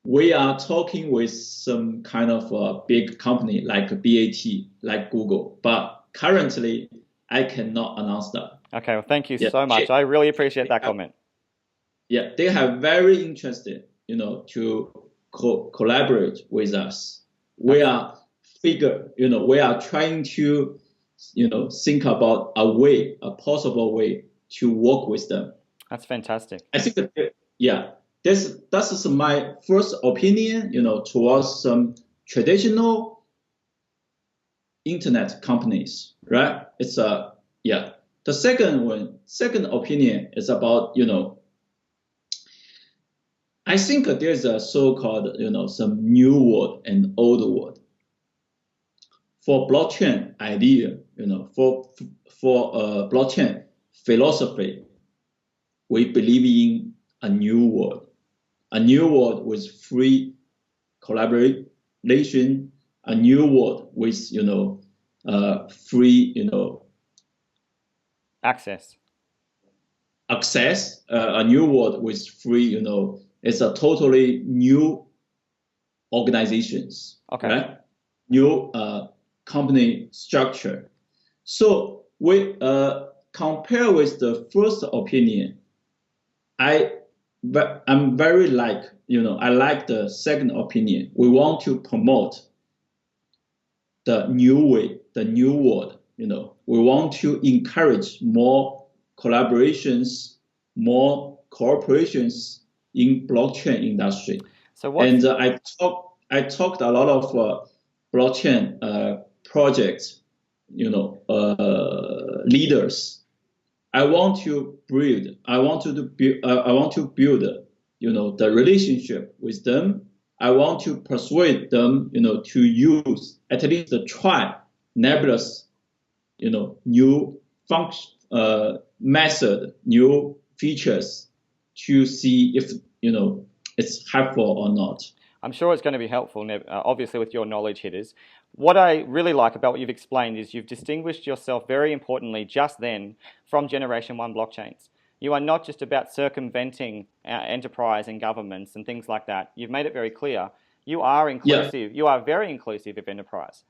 We are talking with some kind of a big company like BAT, like Google, but currently I cannot announce that. Okay, well, thank you so much. I really appreciate that comment. Yeah, they have very interested, to collaborate with us. We are we are trying to, think about a possible way to work with them. That's fantastic. I think that, that is my first opinion, towards some traditional internet companies, right? It's The second opinion is about, I think there's a so-called, some new word and old word. For blockchain idea, for blockchain philosophy, we believe in a new world with free collaboration, a new world with, free, access, a new world with free, it's a totally new organizations, okay, right? New company structure. So we compare with the first opinion. I'm very I like the second opinion. We want to promote the new way, the new world. We want to encourage more collaborations, more cooperations in blockchain industry. So what? And I talked a lot of blockchain projects, leaders. I want to build, the relationship with them. I want to persuade them, to use, at least try Nebulas, new function, method, new features to see if, it's helpful or not. I'm sure it's going to be helpful, obviously, with your knowledge hitters. What I really like about what you've explained is you've distinguished yourself very importantly just then from Generation 1 blockchains. You are not just about circumventing enterprise and governments and things like that. You've made it very clear. You are inclusive. Yeah. You are very inclusive of enterprise.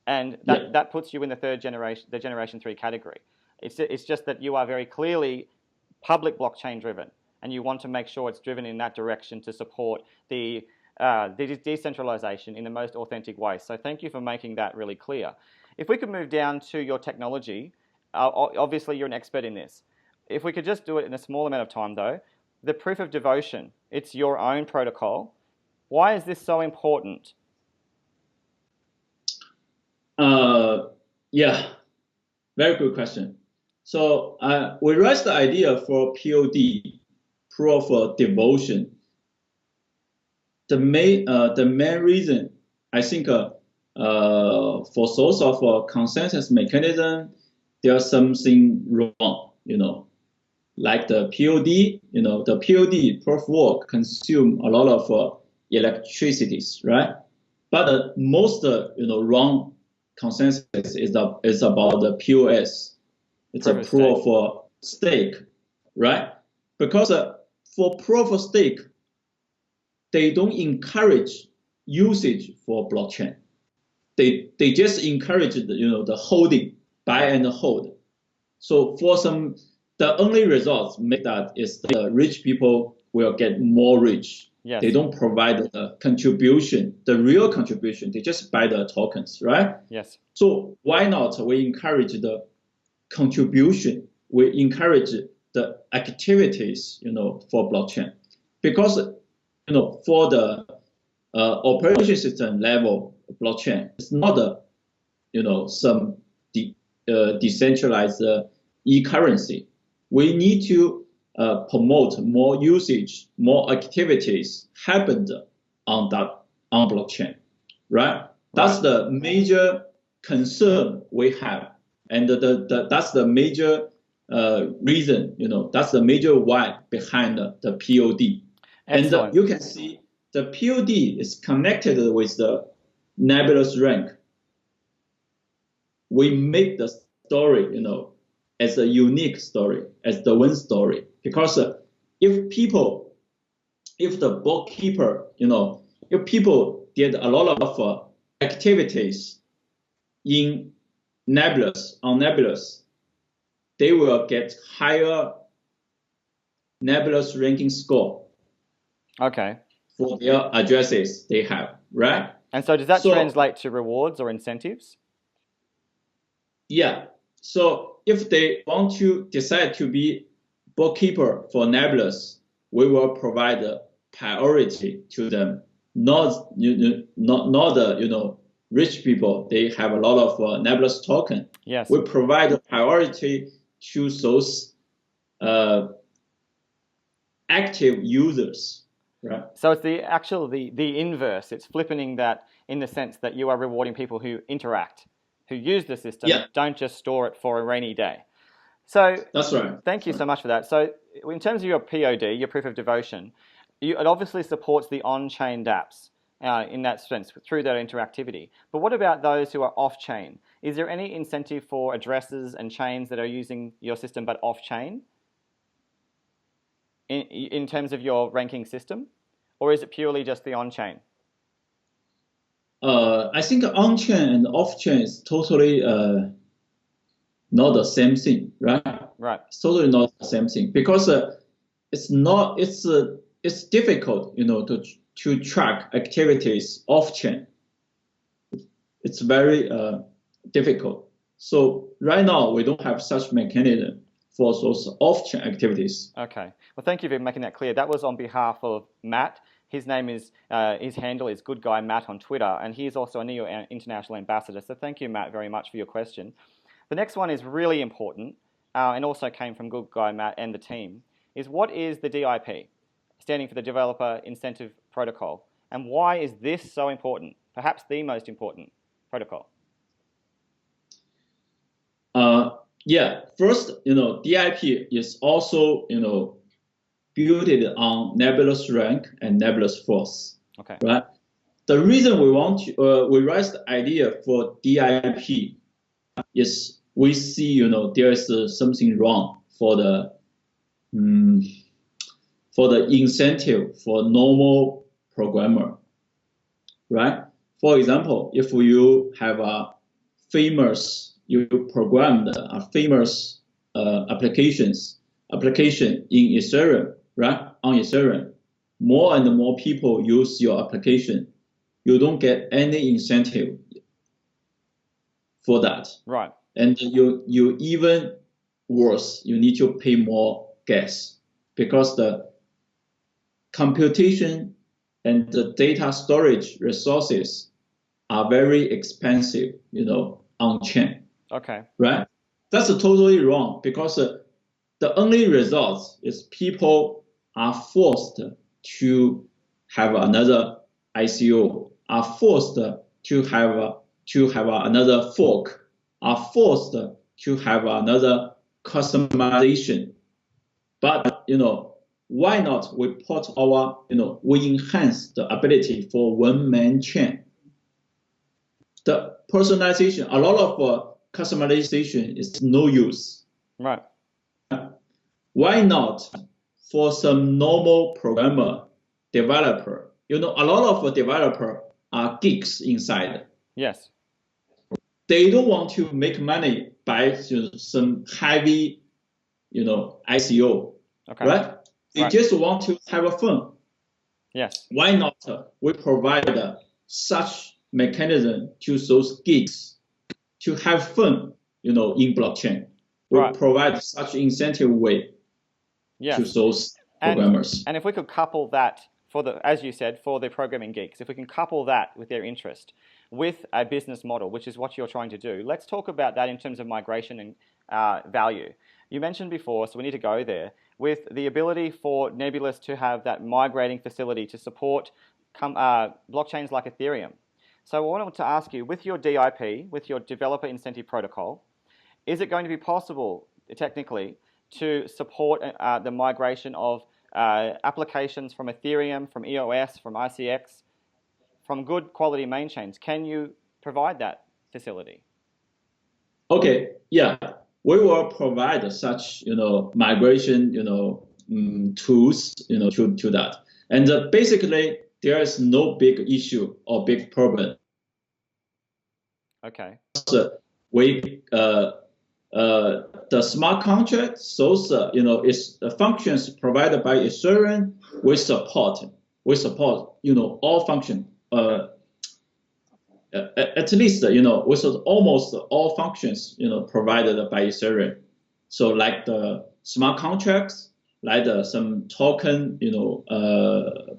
And that puts you in the Generation 3 category. It's just that you are very clearly public blockchain driven, and you want to make sure it's driven in that direction to support the decentralization in the most authentic way. So thank you for making that really clear. If we could move down to your technology, obviously you're an expert in this. If we could just do it in a small amount of time though, the proof of devotion, it's your own protocol. Why is this so important? Very good question. So we raised the idea for POD, proof of devotion. The main reason, I think, for source of consensus mechanism, there's something wrong, like the POD, the POD proof of work consume a lot of electricity, right? But the most, wrong consensus is about the POS. It's a proof of stake, right? Because for proof of stake, they don't encourage usage for blockchain. They just encourage the holding, buy and hold. So for the only results make that is the rich people will get more rich. Yes. They don't provide the contribution, the real contribution. They just buy the tokens, right? Yes. So why not we encourage the contribution? We encourage the activities, for blockchain, because for the operation system level blockchain, it's not some decentralized e-currency. We need to promote more usage, more activities happened on blockchain, right? That's the major concern we have, and that's the major reason, that's the major why behind the POD. Excellent. And you can see the POD is connected with the Nebulous rank. We make the story, as a unique story, as the one story. Because if the bookkeeper, if people did a lot of activities on Nebulous, they will get higher Nebulous ranking score. Okay. For their addresses they have, right? And so does that translate to rewards or incentives? Yeah. So if they want to decide to be bookkeeper for Nebulous, we will provide a priority to them. Not the rich people. They have a lot of Nebulous token. Yes. We provide a priority to those active users. Right. So it's the inverse. It's flipping that in the sense that you are rewarding people who interact, who use the system, don't just store it for a rainy day. So that's right. Thank you so much for that. So in terms of your POD, your proof of devotion, it obviously supports the on-chain dApps in that sense through that interactivity. But what about those who are off-chain? Is there any incentive for addresses and chains that are using your system but off-chain? In terms of your ranking system, or is it purely just the on-chain? I think on-chain and off-chain is totally not the same thing, right? Right. It's totally not the same thing, because it's difficult, to track activities off-chain. It's very difficult. So right now we don't have such mechanism for those off-chain activities. Okay. Well, thank you for making that clear. That was on behalf of Matt. His name is, his handle is Good Guy Matt on Twitter, and he is also a NEO International Ambassador. So thank you, Matt, very much for your question. The next one is really important, and also came from Good Guy Matt and the team, is what is the DIP, standing for the Developer Incentive Protocol, and why is this so important, perhaps the most important protocol? Yeah, first, DIP is also, built on Nebulous rank and Nebulous force. Okay. Right. The reason we raised the idea for DIP is we see, there is something wrong for the incentive for normal programmer, right? For example, if you have you programmed a famous application in Ethereum, right? On Ethereum, more and more people use your application. You don't get any incentive for that. Right. And you even worse, you need to pay more gas, because the computation and the data storage resources are very expensive, on chain. Okay. Right? That's totally wrong, because the only result is people are forced to have another ICO, are forced to have another fork, are forced to have another customization. But why not we put we enhance the ability for one-man chain. The personalization, a lot of customization is no use. Right. Why not for some normal programmer, developer? A lot of developer are geeks inside. Yes. They don't want to make money by some heavy, ICO. Okay. Right? They just want to have a fun. Yes. Why not we provide such mechanism to those geeks to have fun, in blockchain. We provide such incentive way to those programmers. And if we could couple that as you said, for the programming geeks, if we can couple that with their interest with a business model, which is what you're trying to do, let's talk about that in terms of migration and value. You mentioned before, so we need to go there, with the ability for Nebulous to have that migrating facility to support blockchains like Ethereum. So I wanted to ask you, with your DIP, with your Developer Incentive Protocol, is it going to be possible, technically, to support the migration of applications from Ethereum, from EOS, from ICX, from good quality main chains? Can you provide that facility? Okay, yeah. We will provide such, migration, tools, to that. And basically, there is no big issue or big problem. Okay. We the smart contract, those is the functions provided by Ethereum. We support, all function. At least, with almost all functions, provided by Ethereum. So like the smart contracts, like some token,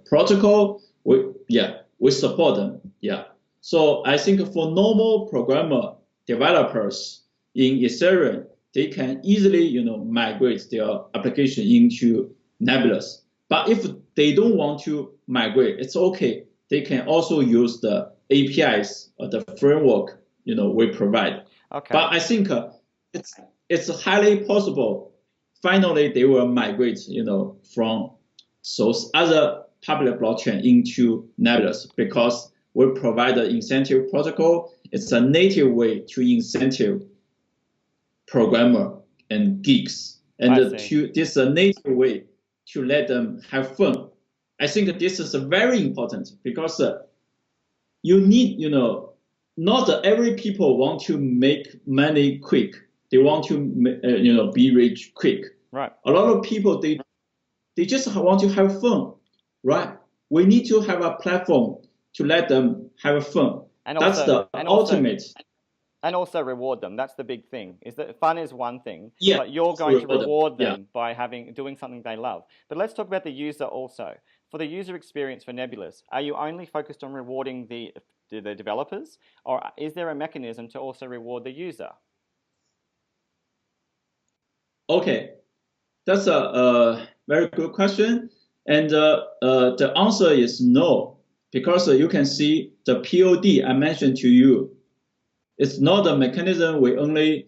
protocol, we support them. Yeah. So I think for normal programmer developers in Ethereum, they can easily, migrate their application into Nebulous. But if they don't want to migrate, it's okay. They can also use the APIs or the framework, we provide. Okay. But I think it's highly possible. Finally, they will migrate, from those other public blockchain into Nebulous, because we provide the incentive protocol. It's a native way to incentive programmer and geeks, and this a native way to let them have fun. I think this is very important, because you need, not every people want to make money quick. They want to, be rich quick. Right. A lot of people, they just want to have fun, right? We need to have a platform to let them have fun. And that's the ultimate. And also reward them. That's the big thing. Is that fun is one thing, yeah, but you're going to reward them by doing something they love. But let's talk about the user also. For the user experience for Nebulous, are you only focused on rewarding the developers, or is there a mechanism to also reward the user? Okay, that's a very good question, and the answer is no, because you can see the POD I mentioned to you. It's not a mechanism we only,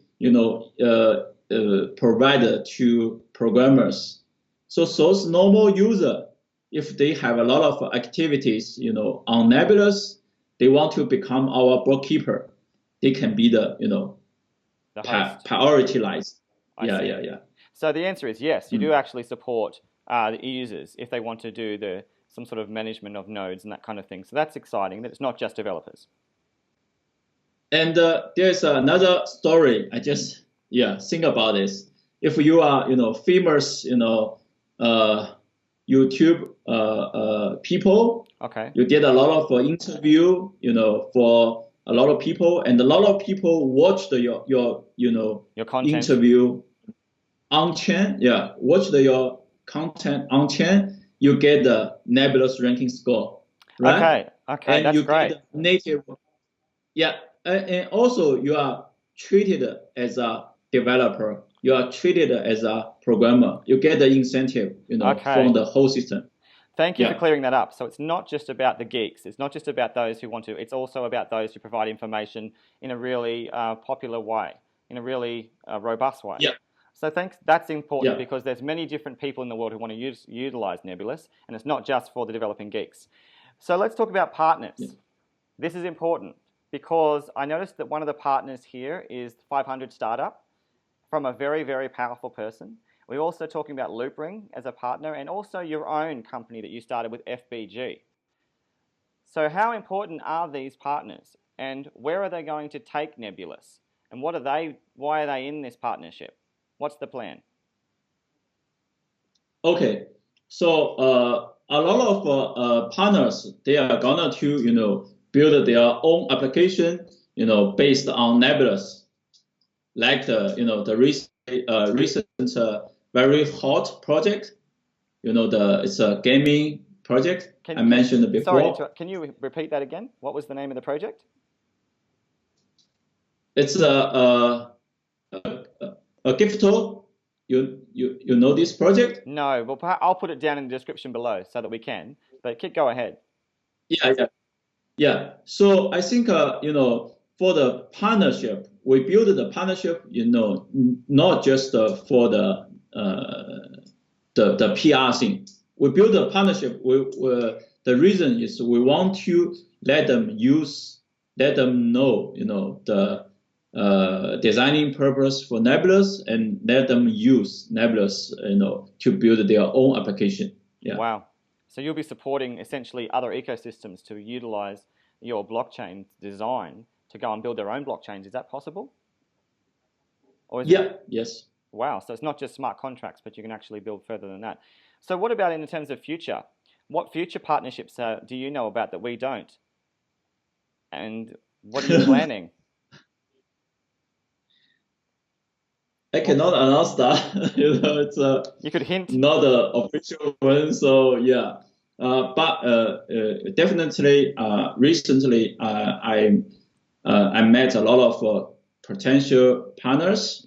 provide to programmers. So those normal users, if they have a lot of activities, on Nebulous, they want to become our bookkeeper. They can be the prioritized. Yeah. So the answer is yes. You do actually support the users if they want to do some sort of management of nodes and that kind of thing. So that's exciting. That it's not just developers. And there's another story. I just think about this. If you are famous YouTube people, okay, you did a lot of interview for a lot of people, and a lot of people watched your content. Interview on chain. Yeah, watched your content on chain. You get the Nebulous ranking score, right? Okay, and that's you great. Get the native. Yeah. And also, you are treated as a developer. You are treated as a programmer. You get the incentive, from the whole system. Thank you for clearing that up. So it's not just about the geeks. It's not just about those who want to. It's also about those who provide information in a really popular way, in a really robust way. Yeah. So thanks. That's important because there's many different people in the world who want to utilize Nebulous, and it's not just for the developing geeks. So let's talk about partners. Yeah. This is important, because I noticed that one of the partners here is 500 Startup, from a very, very powerful person. We're also talking about Loopring as a partner, and also your own company that you started with FBG. So how important are these partners, and where are they going to take Nebulous? And why are they in this partnership? What's the plan? Okay. So a lot of partners, they are gonna to build their own application based on Nebulas, like the recent very hot project. It's a gaming project I mentioned before. Sorry, can you repeat that again? What was the name of the project? It's a Gifto. You know this project? No, well, I'll put it down in the description below so that we can. But go ahead. Yeah. So I think for the partnership, we build the partnership not just for the PR thing. We build a partnership. The reason is we want to let them know the designing purpose for Nebulous, and let them use Nebulous to build their own application. Yeah. Wow. So you'll be supporting essentially other ecosystems to utilize your blockchain design to go and build their own blockchains. Is that possible? Or is Yes. Wow. So it's not just smart contracts, but you can actually build further than that. So what about in terms of future? What future partnerships do you know about that we don't? And what are you planning? I cannot announce that. It's you could hint. Not the official one. So yeah, but definitely recently I met a lot of potential partners.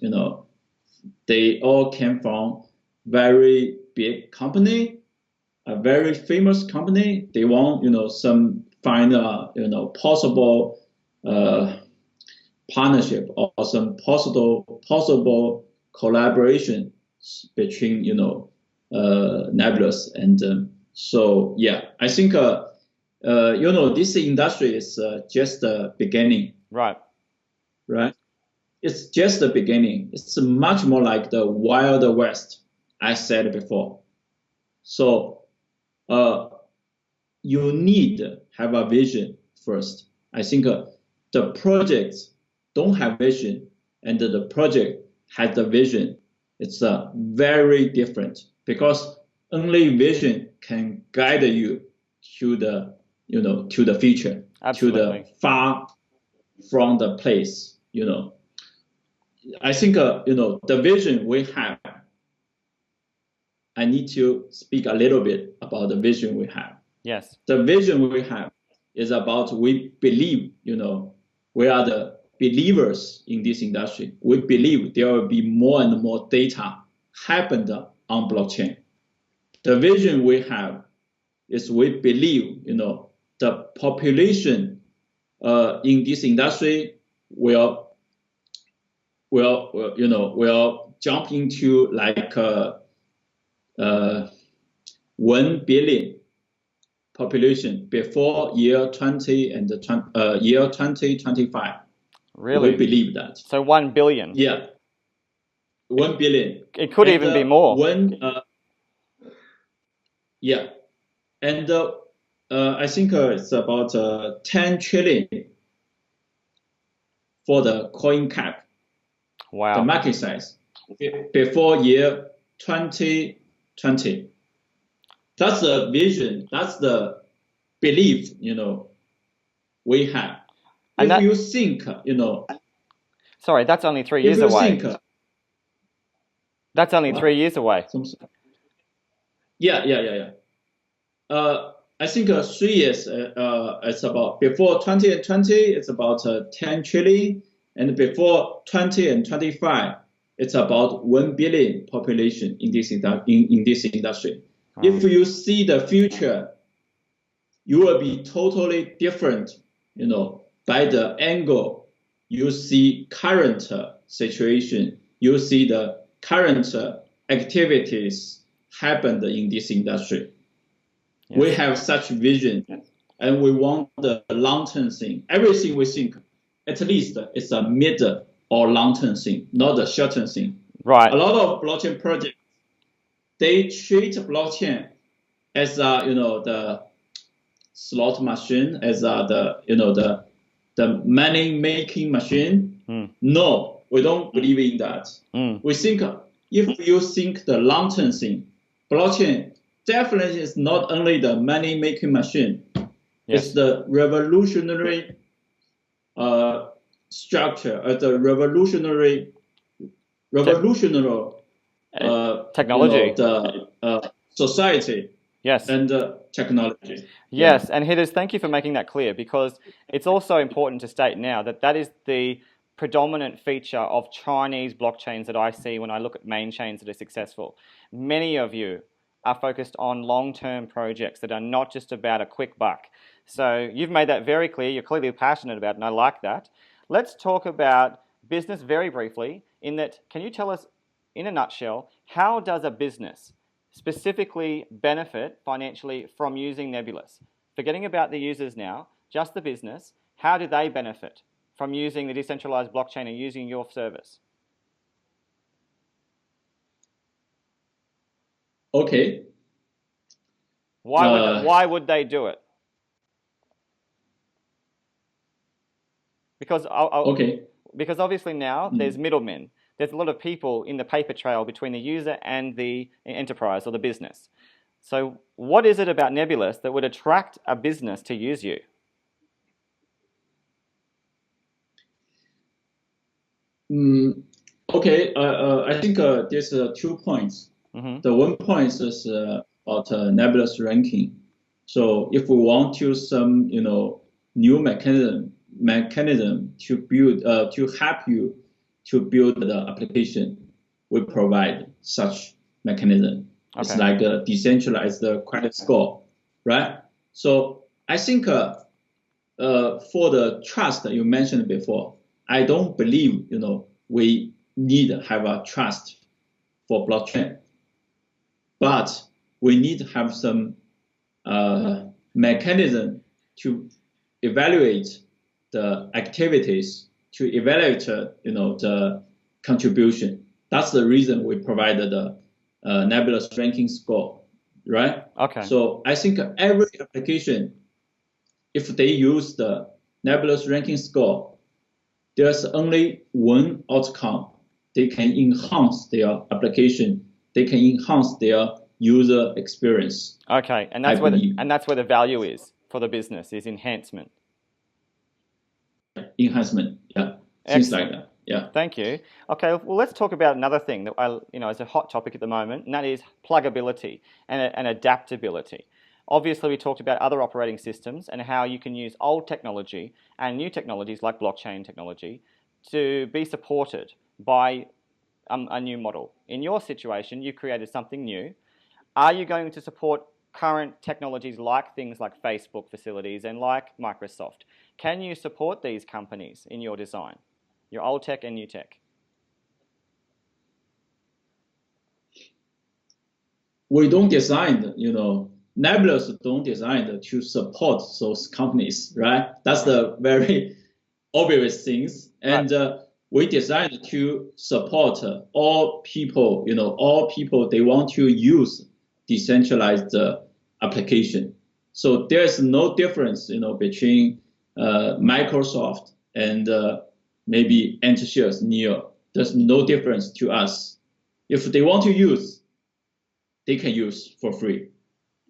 They all came from very big company, a very famous company. They want some find possible partnership or some possible collaboration between Nebulous and so yeah, I think this industry is just the beginning. Right. It's just the beginning. It's much more like the Wild West, I said before. So you need to have a vision first. I think the projects don't have vision, and the project has the vision. It's very different, because only vision can guide you to the to the future. Absolutely. To the far from the place. I think the vision we have. I need to speak a little bit about the vision we have. Yes. The vision we have is about, we believe we are the believers in this industry. We believe there will be more and more data happened on blockchain. The vision we have is, we believe the population in this industry will jump into like 1 billion population before year 2025. Really? We believe that. So 1 billion. Yeah. 1 billion. It could even be more. Yeah. And I think it's about 10 trillion for the coin cap. Wow. The market size before year 2020. That's the vision. That's the belief, we have. And if you think, Sorry, that's only 3 years away. That's only 3 years away. Yeah. I think 3 years, it's about, before 2020, it's about 10 trillion. And before 2025, it's about 1 billion population in this industry. Oh. If you see the future, you will be totally different, by the angle you see current situation, you see the current activities happened in this industry. Yes. We have such vision, and we want the long-term thing. Everything we think, at least it's a mid or long-term thing, not a short-term thing. Right. A lot of blockchain projects, they treat blockchain as the slot machine, as the money-making machine. No, we don't believe in that. We think, if you think the long-term thing, blockchain definitely is not only the money-making machine. Yes. It's the revolutionary structure, the revolutionary technology. The society. Yes. And technology. Yes, and Hitters, thank you for making that clear, because it's also important to state now that that is the predominant feature of Chinese blockchains that I see when I look at main chains that are successful. Many of you are focused on long-term projects that are not just about a quick buck. So you've made that very clear. You're clearly passionate about it, and I like that. Let's talk about business very briefly. In that, can you tell us, in a nutshell, how does a business specifically benefit financially from using Nebulous? Forgetting about the users now, just the business, how do they benefit from using the decentralized blockchain and using your service? Okay. Why would they do it? Because because obviously now there's middlemen. There's a lot of people in the paper trail between the user and the enterprise or the business. So what is it about Nebulous that would attract a business to use you? Okay, I think there's 2 points. Mm-hmm. The one point is about Nebulous ranking. So if we want to some new mechanism to build to help you to build the application, we provide such mechanism. Okay. It's like a decentralized credit score, right? So I think for the trust that you mentioned before, I don't believe we need to have a trust for blockchain, but we need to have some mechanism to evaluate the activities, to evaluate the contribution. That's the reason we provided the Nebulous ranking score, right? Okay. So I think every application, if they use the Nebulous ranking score, there's only one outcome. They can enhance their application. They can enhance their user experience. Okay, and that's where the value is for the business, is enhancement. Enhancement, yeah. Things like that. Yeah. Thank you. Okay, well, let's talk about another thing that is a hot topic at the moment, and that is pluggability and adaptability. Obviously, we talked about other operating systems and how you can use old technology and new technologies like blockchain technology to be supported by a new model. In your situation, you created something new. Are you going to support current technologies like things like Facebook facilities and like Microsoft? Can you support these companies in your design, your old tech and new tech? We don't design, Nebulous don't design to support those companies, right? That's the very obvious things. And we designed to support all people, all people, they want to use decentralized application. So there's no difference, between Microsoft and maybe Antishares, Neo. There's no difference to us. If they want to use, they can use for free.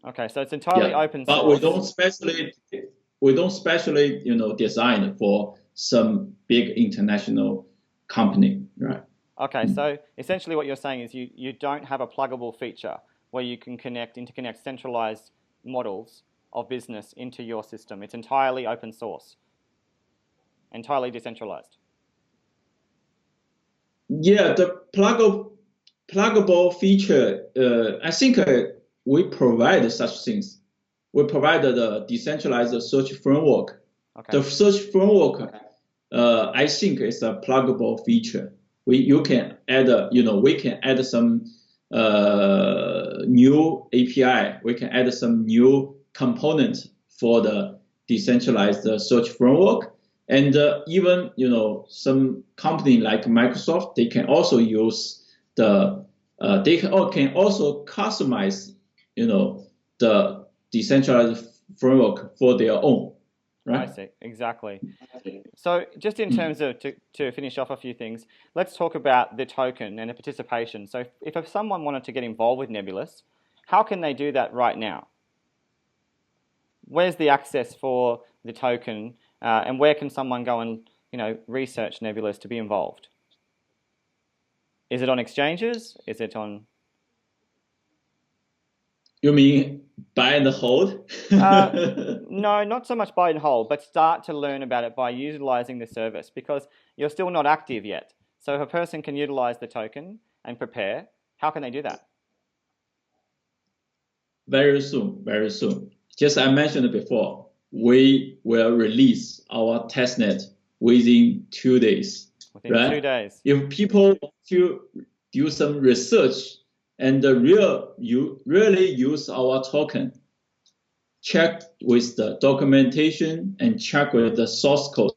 Okay, so it's entirely open source. But we don't specially, design for some big international company, right? Okay, so essentially what you're saying is you don't have a pluggable feature where you can interconnect centralized models of business into your system. It's entirely open source, entirely decentralized. Yeah, the pluggable feature, I think we provide such things. We provide the decentralized search framework. Okay. The search framework, I think, is a pluggable feature. You can add, we can add some new API. We can add some new components for the decentralized search framework. And even, some company like Microsoft, they can also use they can also customize, the decentralized framework for their own, right? I see, exactly. So just in terms of, to finish off a few things, let's talk about the token and the participation. So if someone wanted to get involved with Nebulous, How can they do that right now? Where's the access for the token, and where can someone go and research Nebulous to be involved? Is it on exchanges? Is it on? You mean buy and hold? No, not so much buy and hold, but start to learn about it by utilizing the service, because you're still not active yet. So if a person can utilize the token and prepare, how can they do that? Very soon, very soon. Just I mentioned before, we will release our testnet within 2 days. Within right? 2 days. If people want to do some research and you really use our token, check with the documentation and check with the source code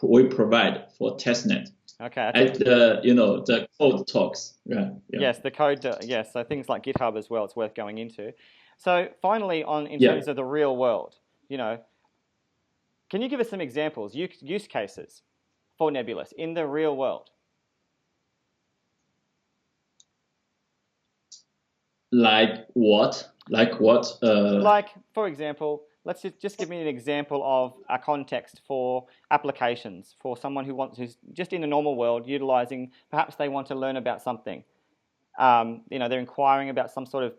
we provide for testnet. Okay. And the code talks. Right. Yeah. Yes, the code. Yes, so things like GitHub as well. It's worth going into. So finally, in terms of the real world, can you give us some examples, use cases for Nebulous in the real world? Like what? Like, for example, let's just give me an example of a context for applications for someone who's just in the normal world utilizing. Perhaps they want to learn about something. They're inquiring about some sort of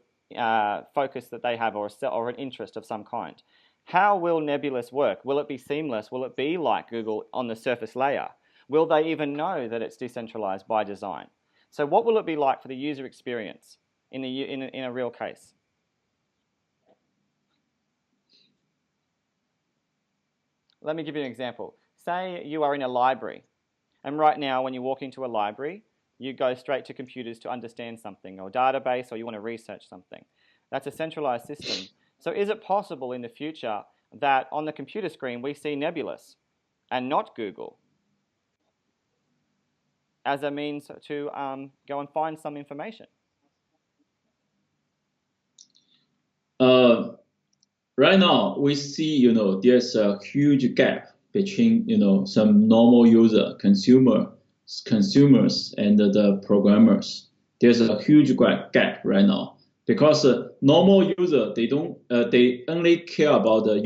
focus that they have, or an interest of some kind. How will Nebulous work? Will it be seamless? Will it be like Google on the surface layer? Will they even know that it's decentralized by design? So what will it be like for the user experience in a real case? Let me give you an example. Say you are in a library, and right now when you walk into a library, you go straight to computers to understand something, or database, or you want to research something. That's a centralized system. So is it possible in the future that on the computer screen we see Nebulous and not Google as a means to go and find some information? Right now, we see, there's a huge gap between, some normal consumers and the programmers. There's a huge gap right now because normal user, they only care about the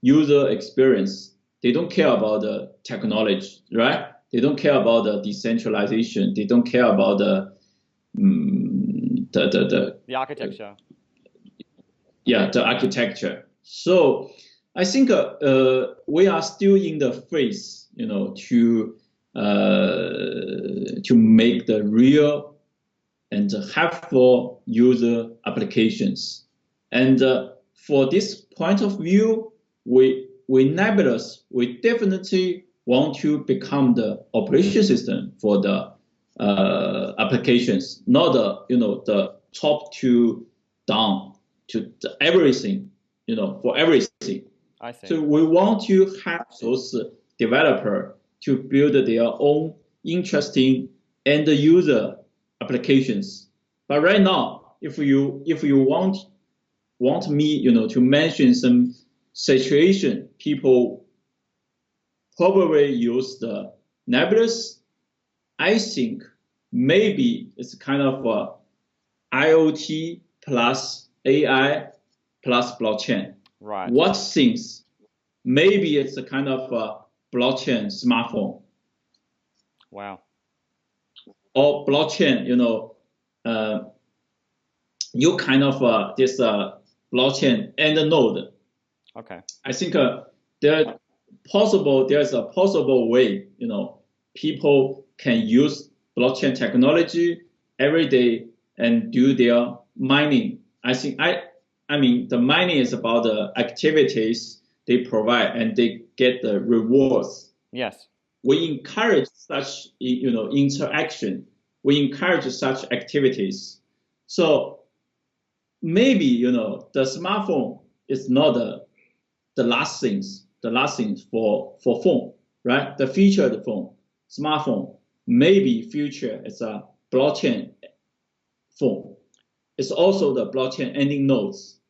user experience. They don't care about the technology, right? They don't care about the decentralization. They don't care about the architecture. Yeah, the architecture. So I think we are still in the phase, to make the real and helpful user applications. And for this point of view, we Nebulous, we definitely want to become the operation system for the applications, not the top to down to everything, for everything. I see. So we want to help those developers to build their own interesting end user applications. But right now, if you want me, to mention some situation, people probably use the Nebulous. I think maybe it's kind of a IoT plus AI plus blockchain. Right. What things? Maybe it's a kind of a blockchain smartphone. Wow. Or blockchain, you kind of this blockchain and node. Okay. I think there's a possible way, people can use blockchain technology every day and do their mining. I mean, the mining is about the activities they provide and they get the rewards. Yes. We encourage such, interaction. We encourage such activities. So maybe, the smartphone is not the last things for phone, right? The featured phone, smartphone. Maybe future is a blockchain phone. It's also the blockchain ending nodes.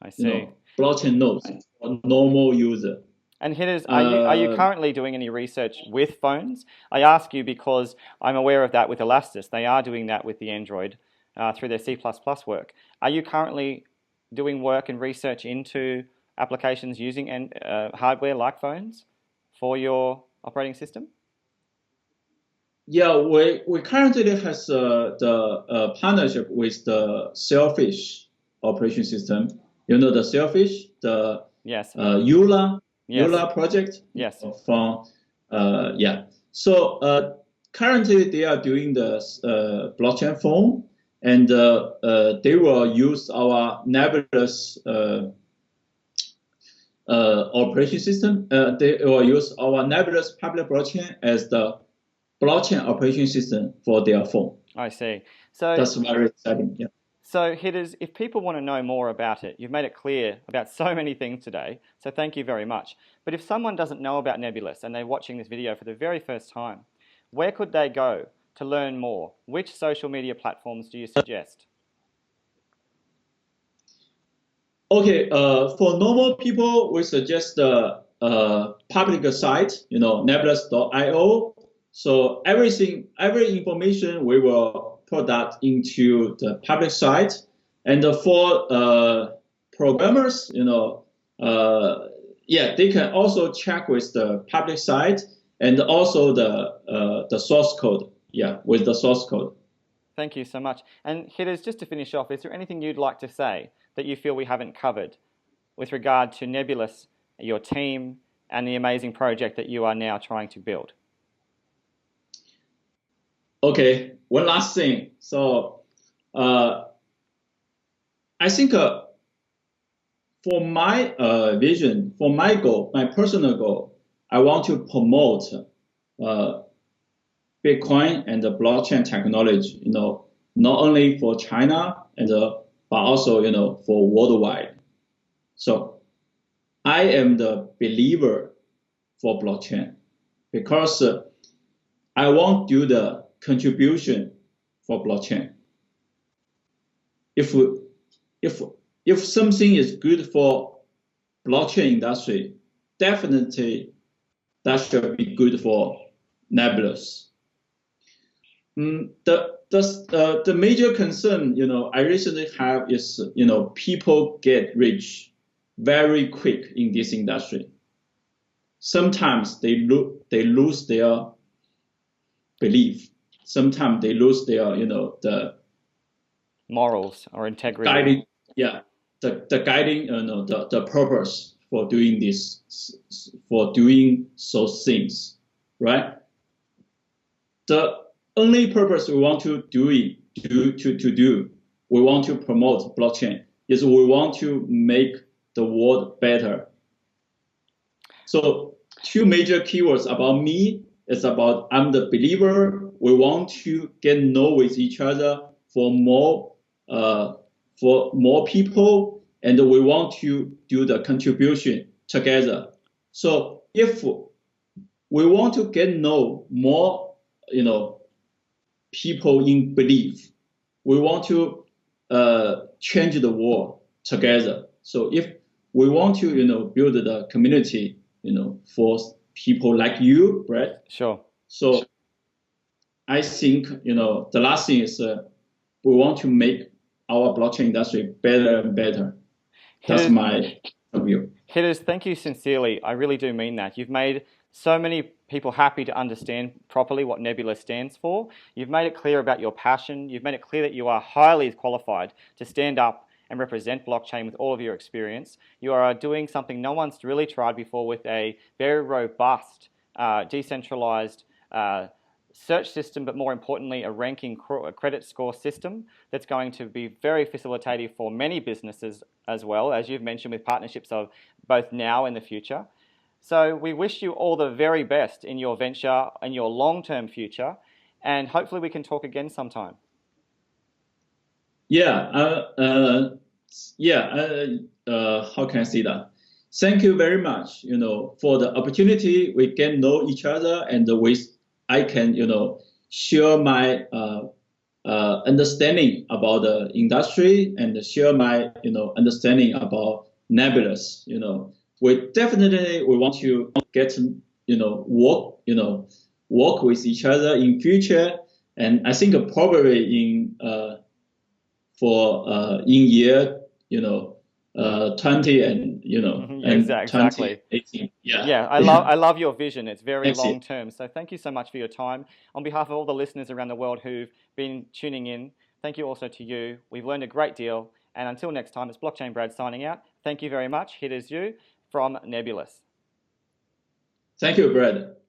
I see. Blockchain nodes for normal user. And Hitters, are you currently doing any research with phones? I ask you because I'm aware of that with Elastis. They are doing that with the Android through their C++ work. Are you currently doing work and research into applications using hardware like phones for your operating system? Yeah, we currently has the partnership with the Sailfish operation system. You know the Sailfish, the Yes. EULA Yes. project. Yes. From yeah. So currently they are doing the blockchain phone, and they will use our Nebulous operation system. They will use our Nebulous public blockchain as the blockchain operation system for their phone. I see. So that's very exciting. Yeah. So Hitters, if people want to know more about it, you've made it clear about so many things today, so thank you very much. But if someone doesn't know about Nebulous and they're watching this video for the very first time, where could they go to learn more? Which social media platforms do you suggest? Okay, for normal people, we suggest the public site, nebulous.io. So every information we will put that into the public site. And for programmers, they can also check with the public site and also the source code. Yeah, with the source code. Thank you so much. And Hitters, just to finish off, is there anything you'd like to say that you feel we haven't covered with regard to Nebulous, your team, and the amazing project that you are now trying to build? Okay, one last thing. So I think for my vision, for my goal, my personal goal, I want to promote Bitcoin and the blockchain technology, not only for China but also, for worldwide. So I am the believer for blockchain because I want to do the contribution for blockchain. If something is good for blockchain industry, definitely that should be good for Nebulous. The major concern, I recently have is, people get rich very quick in this industry. Sometimes they lose their belief. Sometimes they lose their, the morals or integrity. Guiding, the guiding, the purpose for doing this, for doing those things, right? The only purpose we want to do, we want to promote blockchain is we want to make the world better. So two major keywords about me is about I'm the believer. We want to get know with each other for more people, and we want to do the contribution together. So if we want to get know more, people in belief, we want to change the world together. So if we want to, build the community, for people like you, Brad. Sure. So I think, the last thing is we want to make our blockchain industry better and better. That's my view. Hitters, thank you sincerely. I really do mean that. You've made so many people happy to understand properly what Nebula stands for. You've made it clear about your passion. You've made it clear that you are highly qualified to stand up and represent blockchain with all of your experience. You are doing something no one's really tried before with a very robust, decentralized search system, but more importantly, a ranking credit score system that's going to be very facilitative for many businesses as well, as you've mentioned, with partnerships of both now and the future. So we wish you all the very best in your venture and your long-term future, and hopefully we can talk again sometime. How can I say that? Thank you very much, for the opportunity we can know each other, and I can, share my understanding about the industry and share my, understanding about Nebulous. We want to get to, work with each other in future, and I think probably in for in year 20 and and Exactly. 2018. Yeah. Yeah, I love your vision. It's very Thanks. long term. So thank you so much for your time. On behalf of all the listeners around the world who've been tuning in, thank you also to you. We've learned a great deal. And until next time, it's Blockchain Brad signing out. Thank you very much. Here is you from Nebulous. Thank you, Brad.